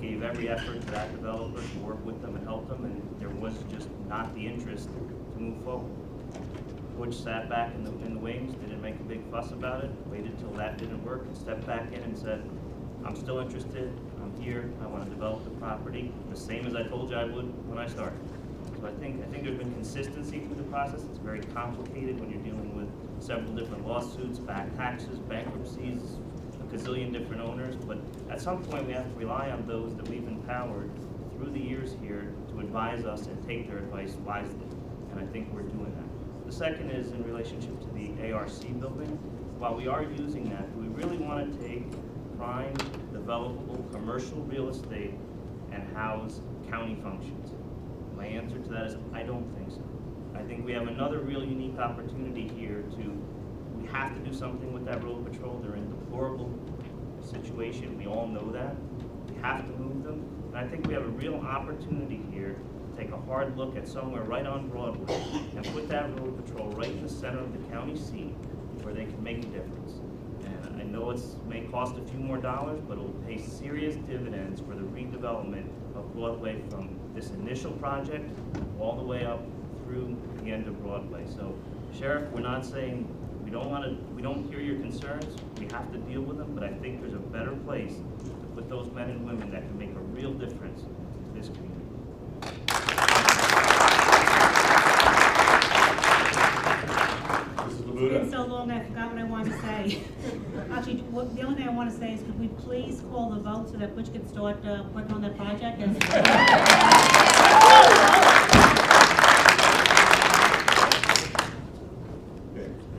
S4: gave every effort to that developer to work with them and help them, and there was just not the interest to move forward. Butch sat back in the wings, didn't make a big fuss about it, waited till that didn't work, and stepped back in and said, I'm still interested, I'm here, I want to develop the property, the same as I told you I would when I started. So I think there's been consistency through the process. It's very complicated when you're dealing with several different lawsuits, back taxes, bankruptcies, a gazillion different owners, but at some point we have to rely on those that we've empowered through the years here to advise us and take their advice wisely, and I think we're doing that. The second is in relationship to the ARC building. While we are using that, do we really want to take prime, developable, commercial real estate and house county functions? My answer to that is I don't think so. I think we have another real unique opportunity here we have to do something with that road patrol. They're in a deplorable situation. We all know that. We we have to move them. And I think we have a real opportunity here to take a hard look at somewhere right on Broadway and put that road patrol right in the center of the county seat where they can make a difference. And I know it may cost a few more dollars, but it will pay serious dividends for the redevelopment of Broadway from this initial project all the way up through the end of Broadway. So, Sheriff, we're not saying we don't hear your concerns. We have to deal with them, but I think there's a better place to put those men and women that can make a real difference to this community.
S2: It's
S7: been so long, I forgot what I wanted to say. Actually, the only thing I want to say is, could we please call the vote so that Butch can start working on that project?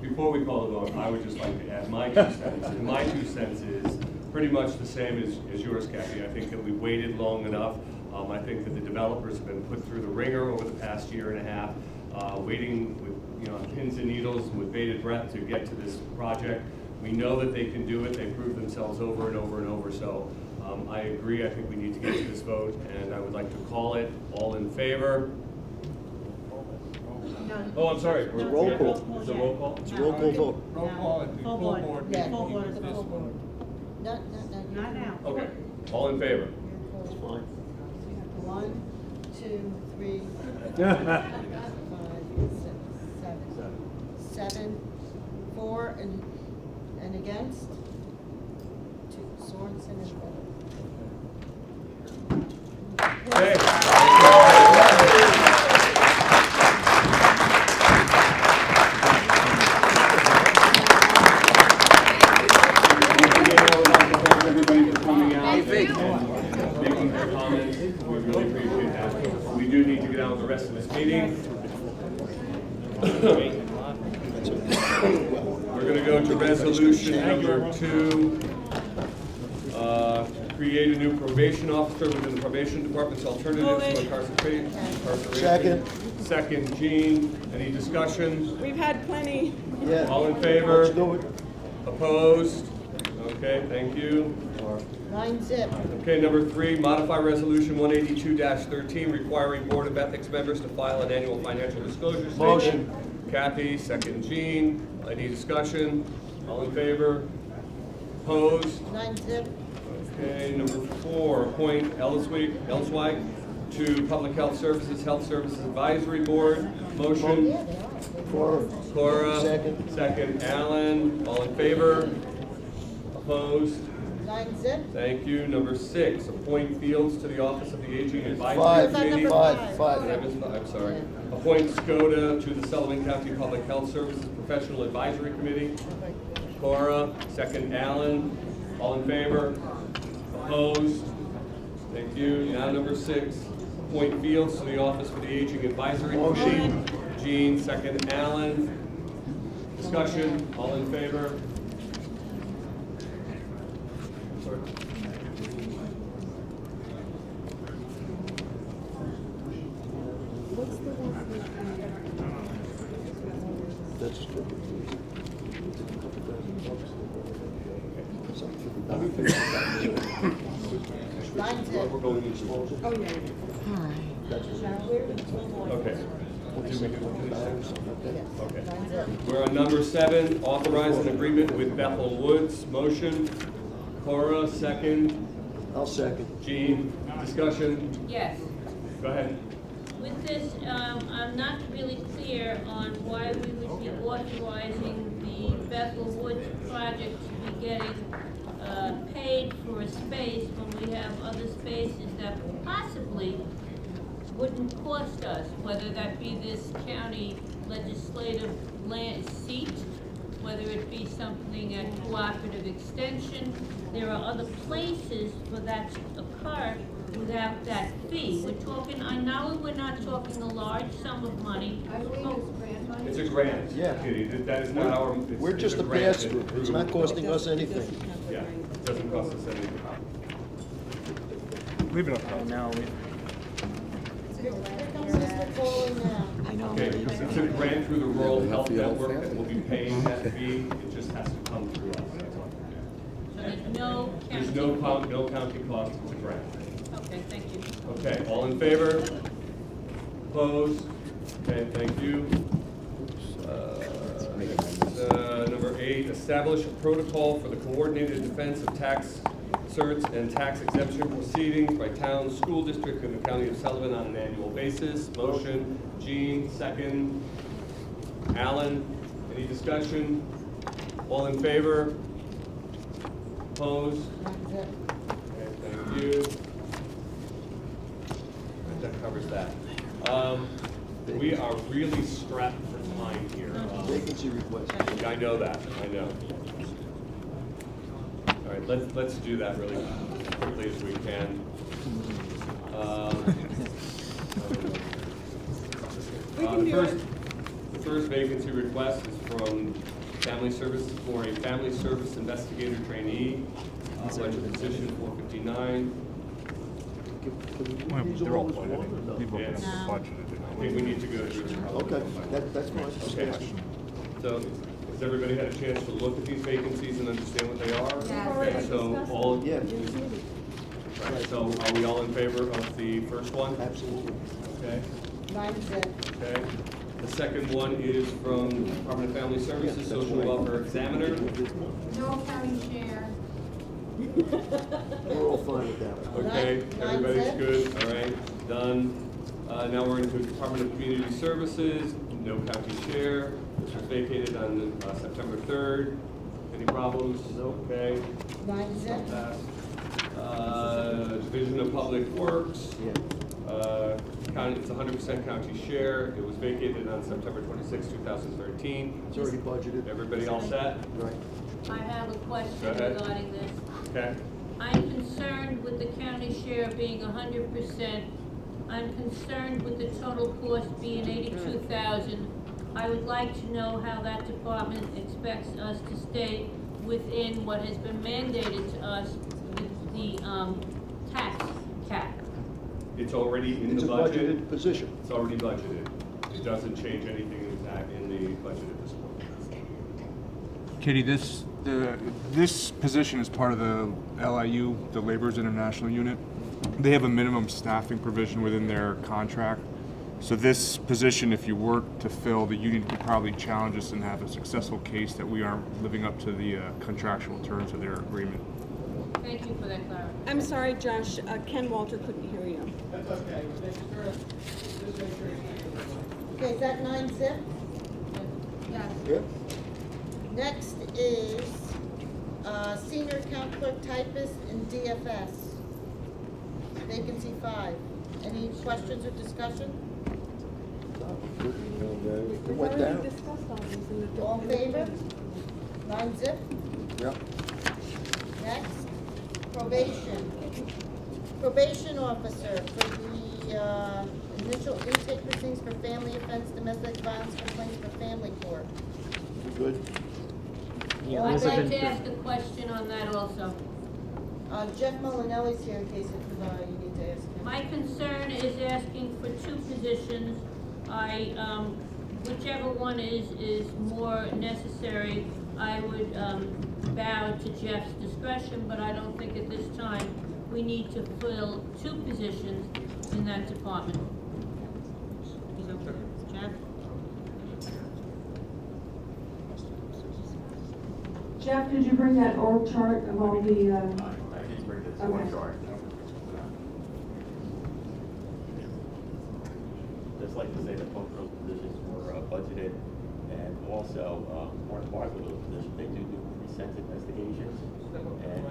S2: Before we call the vote, I would just like to add my 2 cents. And my 2 cents is pretty much the same as yours, Kathy. I think that we waited long enough. I think that the developers have been put through the ringer over the past year and a half, waiting with pins and needles and with bated breath to get to this project. We know that they can do it. They prove themselves over and over and over. So I agree. I think we need to get to this vote, and I would like to call it. All in favor? Oh, I'm sorry.
S5: It's a roll call.
S2: It's a roll call?
S5: It's a roll call vote.
S23: Roll call at the full board.
S7: Yeah.
S23: Full board.
S7: The full board. Not now.
S2: Okay. All in favor?
S5: It's fine.
S9: 1, 2, 3, 4, 5, 6, 7, 4, and against? 2, Sorensen and
S2: Everybody for coming out and making their comments. We really appreciate that. We do need to get on with the rest of this meeting. We're going to go to resolution number 2. Create a new probation officer within the probation department's alternatives to incarceration. Second, Jean. Any discussion?
S1: We've had plenty.
S5: Yeah.
S2: All in favor?
S5: Let's do it.
S2: Opposed? Okay, thank you.
S9: 9 zip.
S2: Okay, number 3, modify resolution 182-13 requiring Board of Ethics members to file an annual financial disclosure statement.
S5: Motion.
S2: Kathy, second Jean. Any discussion? All in favor? Opposed?
S9: 9 zip.
S2: Okay, number 4, appoint Ellswig to Public Health Services Advisory Board. Motion. Cora. Second Alan. All in favor? Opposed?
S9: 9 zip.
S2: Thank you. Number 6, appoint Fields to the Office of the Aging Advisory Committee. I'm sorry. Appoint Skoda to the Sullivan County Public Health Services Professional Advisory Committee. Cora, second Alan. All in favor? Opposed? Thank you. Now number 6, appoint Fields to the Office for the Aging Advisory Committee. Jean, second Alan. Discussion, all in favor?
S5: That's good.
S2: We're going to disclosure?
S9: Oh, yeah.
S2: Okay. Okay. We're on number 7, authorize an agreement with Bethel Woods. Motion. Cora, second.
S5: I'll second.
S2: Jean, discussion?
S6: Yes.
S2: Go ahead.
S6: With this, I'm not really clear on why we would be authorizing the Bethel Woods project to be getting paid for a space when we have other spaces that possibly wouldn't cost us, whether that be this county legislative land seat, whether it be something at cooperative extension. There are other places for that to occur without that fee. We're talking, I know we're not talking a large sum of money.
S3: I believe it's grant money.
S2: It's a grant.
S5: Yeah.
S2: Kitty. That is not our.
S5: We're just a
S2: grant.
S5: pass-through. It's not costing us anything.
S2: Yeah, it doesn't cost us anything.
S23: Leave it up.
S20: No,
S2: Okay, it's a grant through the Rural Health Network that will be paying that fee. It just has to come through us. That's all.
S6: So there's no county
S2: There's no county cost to grant.
S6: Okay, thank you.
S2: Okay, all in favor? Opposed? Okay, thank you. Number 8, establish a protocol for the coordinated defense of tax certs and tax exemption proceedings by town, school district, in the county of Sullivan on an annual basis. Motion, Jean, second. Alan, any discussion? All in favor? Opposed? Okay, thank you. That covers that. We are really strapped for time here.
S5: Vacancy request.
S2: I know that, I know. All right, let's do that really quickly as we can. The first vacancy request is from Family Services for a Family Service Investigator Trainee, budget position 459.
S5: They're all budgeted.
S2: Yes. I think we need to go through this.
S5: Okay, that's fine.
S2: Okay. So, has everybody had a chance to look at these vacancies and understand what they are?
S3: Yes.
S2: Okay, so all,
S5: Yeah.
S2: right, so are we all in favor of the first one?
S5: Absolutely.
S2: Okay,
S9: Mine's it.
S2: okay. The second one is from Department of Family Services, Social Welfare Examiner.
S3: No county share.
S5: We're all fine with that.
S2: Okay,
S9: Nine
S2: everybody's
S9: cents.
S2: good, all right, done. Now we're into Department of Community Services, no county share. This was vacated on September 3rd. Any problems? No. Okay.
S9: Mine's it.
S2: Division of Public Works.
S5: Yeah.
S2: County, it's 100% county share. It was vacated on September 26, 2013.
S5: It's already budgeted.
S2: Everybody all set?
S5: Right.
S6: I have a
S2: Go
S6: question
S2: ahead.
S6: regarding this.
S2: Okay.
S6: I'm concerned with the county share being 100%. I'm concerned with the total cost being 82,000. I would like to know how that department expects us to stay within what has been mandated to us with the tax cap.
S2: It's already in
S5: It's
S2: the
S5: a
S2: budget.
S5: budgeted position.
S2: It's already budgeted. It doesn't change anything in the budget at this point.
S10: Katie, this position is part of the LIU, the Laborers International Unit. They have a minimum staffing provision within their contract. So this position, if you were to fill, the union could probably challenge us and have a successful case that we aren't living up to the contractual terms of their agreement.
S6: Thank you for that clarity.
S1: I'm sorry, Josh, Ken Walter couldn't hear you.
S12: That's okay. Just make sure you hear the
S9: Okay, is that 9 zip?
S3: Yes.
S5: Yep.
S9: Next is senior account clerk typist in DFS. Vacancy 5. Any questions or discussion?
S5: It went down.
S1: discussed all these in the.
S9: All in favor? 9 zip.
S5: Yep.
S9: Next, probation. Probation officer for the initial intake proceedings for family offense, domestic violence complaints for family court.
S5: Good.
S20: Yeah,
S6: I'd
S20: those have
S6: like
S20: been-
S6: to ask a question on that also.
S9: Jeff Molinelli's here in case if you need to ask him.
S6: My concern is asking for 2 positions. Whichever one is more necessary, I would bow to Jeff's discretion, but I don't think at this time we need to fill 2 positions in that department.
S7: Jeff?
S11: Jeff, could you bring that org chart of all the, okay.
S13: Just like to say that both those positions were budgeted, and also, part of those positions, they do pre-sentence investigations. And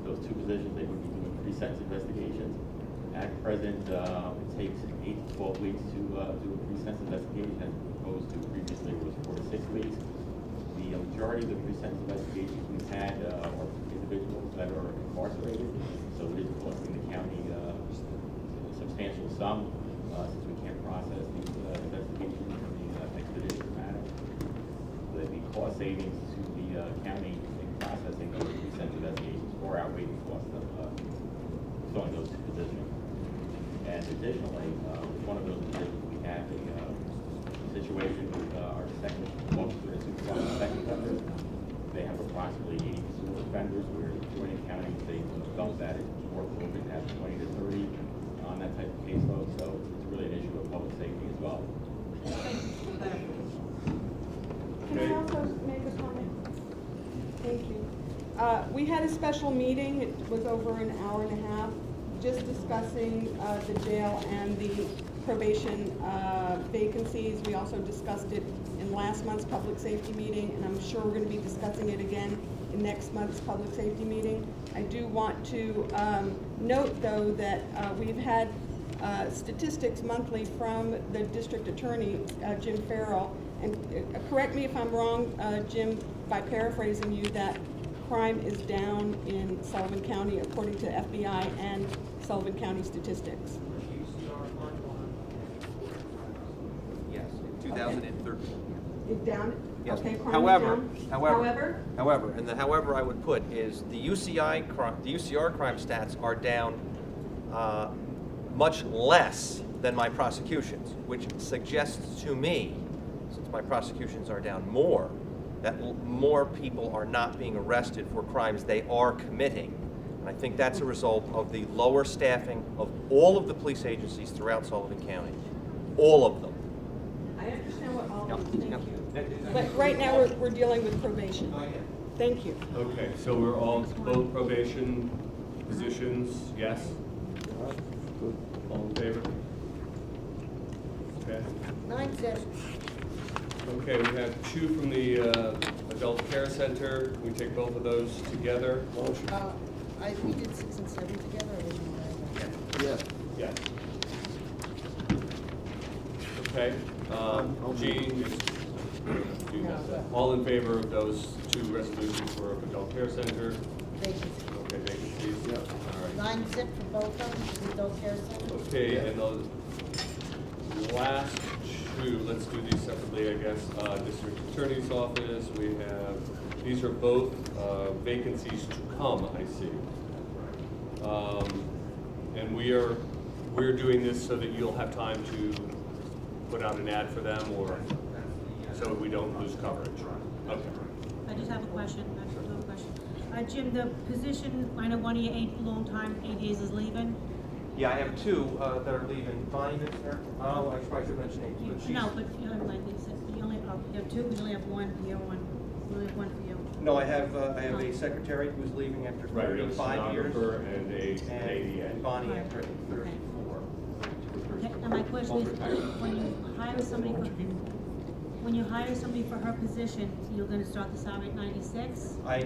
S13: those 2 positions, they would be doing pre-sentence investigations. At present, it takes 8 to 12 weeks to do a pre-sentence investigation, as opposed to previously it was 4 to 6 weeks. The majority of the pre-sentence investigations we've had are individuals that are incarcerated, so it is costing the county a substantial sum, since we can't process these investigations in the expeditious manner. The cost savings to the county in processing those pre-sentence investigations far outweigh the cost of filling those 2 positions. And additionally, with one of those positions, we have a situation with our second officer and supervisor second offenders. They have approximately 80 offenders where joining county, they felt that it was more appropriate to have 20 to 30 on that type of caseload, so it's really an issue of public safety as well.
S1: Can I also make a comment? Thank you. We had a special meeting, it was over an hour and a half, just discussing the jail and the probation vacancies. We also discussed it in last month's public safety meeting, and I'm sure we're going to be discussing it again in next month's public safety meeting. I do want to note, though, that we've had statistics monthly from the district attorney, Jim Farrell, and correct me if I'm wrong, Jim, by paraphrasing you, that crime is down in Sullivan County according to FBI and Sullivan County statistics.
S8: Yes, in 2013.
S1: It's down?
S8: Yes.
S1: Okay, crime is
S8: However,
S1: down?
S8: however, and the however I would put is the UCR crime stats are down much less than my prosecutions, which suggests to me, since my prosecutions are down more, that more people are not being arrested for crimes they are committing. And I think that's a result of the lower staffing of all of the police agencies throughout Sullivan County. All of them.
S1: I understand what all of them, thank you. But right now, we're dealing with probation. Thank you.
S2: Okay, so we're all, both probation positions, yes? All in favor? Okay.
S9: 9-6.
S2: Okay, we have two from the Adult Care Center. We take both of those together.
S9: We did 6 and 7 together originally.
S5: Yeah.
S2: Yes. Okay, Gene, all in favor of those two resolutions for Adult Care Center?
S9: Vacancy.
S2: Okay, vacancies? Yep. All right.
S9: 9-6 for both of them, the adult care center.
S2: Okay, and the last two, let's do these separately, I guess. District Attorney's Office, we have, these are both vacancies to come, I see. And we're doing this so that you'll have time to put out an ad for them, or so we don't lose coverage. Okay.
S7: I just have a question, Jim, the position, I know one of you long time, 8 years is leaving.
S8: Yeah, I have two that are leaving. Bonnie is there? Oh, I probably should mention names, but she's...
S7: No, but you have like, you only have two, we only have one for you, we only have one for you.
S8: No, I have a secretary who's leaving after 35 years.
S2: And an ADA.
S8: And Bonnie after 34.
S7: Okay, and my question is, when you hire somebody for her position, you're gonna start the salary at 96?
S8: My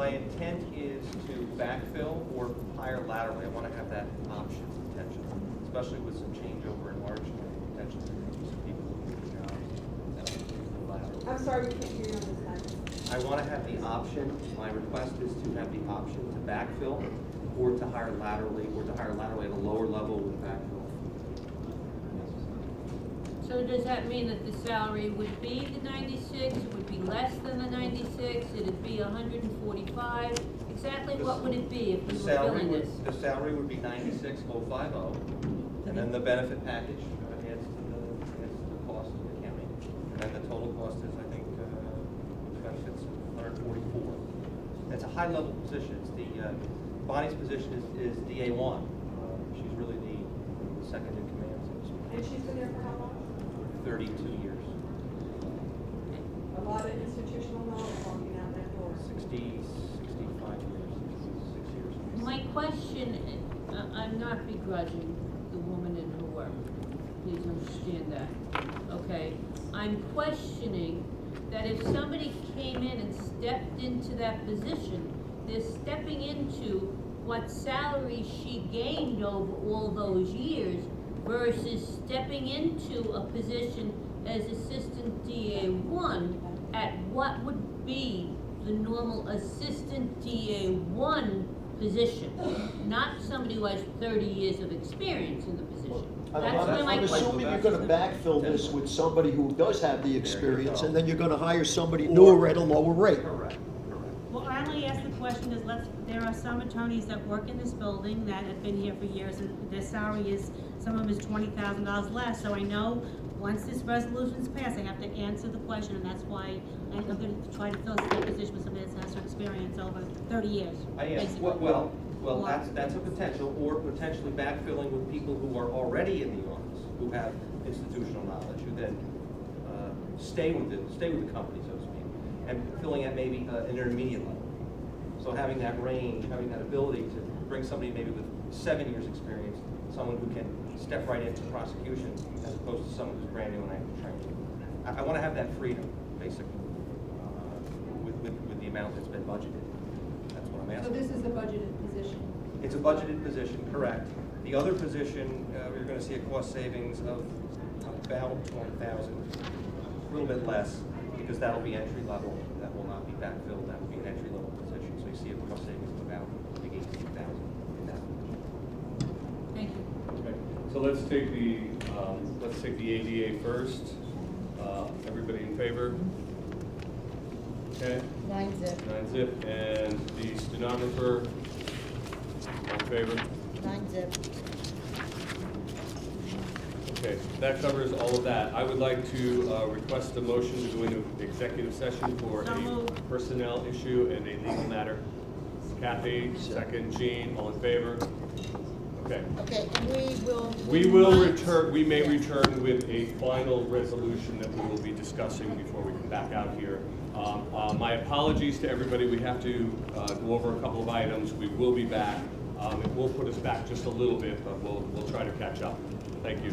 S8: intent is to backfill or hire laterally. I want to have that option potentially, especially with some changeover in March, potentially some people looking for jobs.
S1: I'm sorry, we can't hear you on this side.
S8: I want to have the option, my request is to have the option to backfill or to hire laterally, at a lower level with backfill.
S6: So does that mean that the salary would be the 96, it would be less than the 96, it'd be 145? Exactly what would it be if we were filling this?
S8: The salary would be 96,050, and then the benefit package adds to the cost of the county. And then the total cost is, I think, benefits 144. It's a high-level position. It's Bonnie's position is DA1. She's really the second in command, so to speak.
S1: And she's been there for how long?
S8: 32 years.
S1: A lot of institutional knowledge walking out that door.
S8: 65 years, 66 years.
S6: My question, I'm not begrudging the woman in her work, please understand that, okay? I'm questioning that if somebody came in and stepped into that position, they're stepping into what salary she gained over all those years versus stepping into a position as Assistant DA1 at what would be the normal Assistant DA1 position, not somebody who has 30 years of experience in the position. That's where my
S5: I'm
S6: question
S5: assuming you're
S6: is.
S5: gonna backfill this with somebody who does have the experience, and then you're gonna hire somebody newer at a lower rate.
S8: Correct.
S7: Well, I only ask the question is, there are some attorneys that work in this building that have been here for years, and their salary is, some of them is $20,000 less, so I know once this resolution's passed, I have to answer the question, and that's why I'm gonna try to fill a position with somebody that has some experience over 30 years.
S8: I am,
S7: basically.
S8: well, that's a potential, or potentially backfilling with people who are already in the office, who have institutional knowledge, who then stay with the company, so to speak, and filling at maybe an intermediate level. So having that range, having that ability to bring somebody maybe with 7 years' experience, someone who can step right into prosecution, as opposed to someone who's brand new and I have to train. I want to have that freedom, basically, with the amount that's been budgeted. That's what I'm
S3: So
S8: asking.
S3: this is a budgeted position.
S8: It's a budgeted position, correct. The other position, you're going to see a cost savings of about 20,000, a little bit less, because that'll be entry level. That will not be backfilled. That will be an entry level position. So you see a cost savings of about 18,000 in that position.
S6: Thank you.
S2: Okay, so let's take the ADA first. Everybody in favor? Okay,
S9: 9-zip.
S2: 9-zip, and the stenographer, all in favor?
S9: 9-zip.
S2: Okay, that covers all of that. I would like to request a motion to go into executive session for
S7: So
S2: a
S7: moved.
S2: personnel issue and a legal matter. Kathy, second, Jean, all in favor? Okay.
S9: Okay, and
S2: We will
S9: might-
S2: return, we may
S9: Yeah.
S2: return with a final resolution that we will be discussing before we come back out here. My apologies to everybody, we have to go over a couple of items. We will be back. It will put us back just a little bit, but we'll try to catch up. Thank you.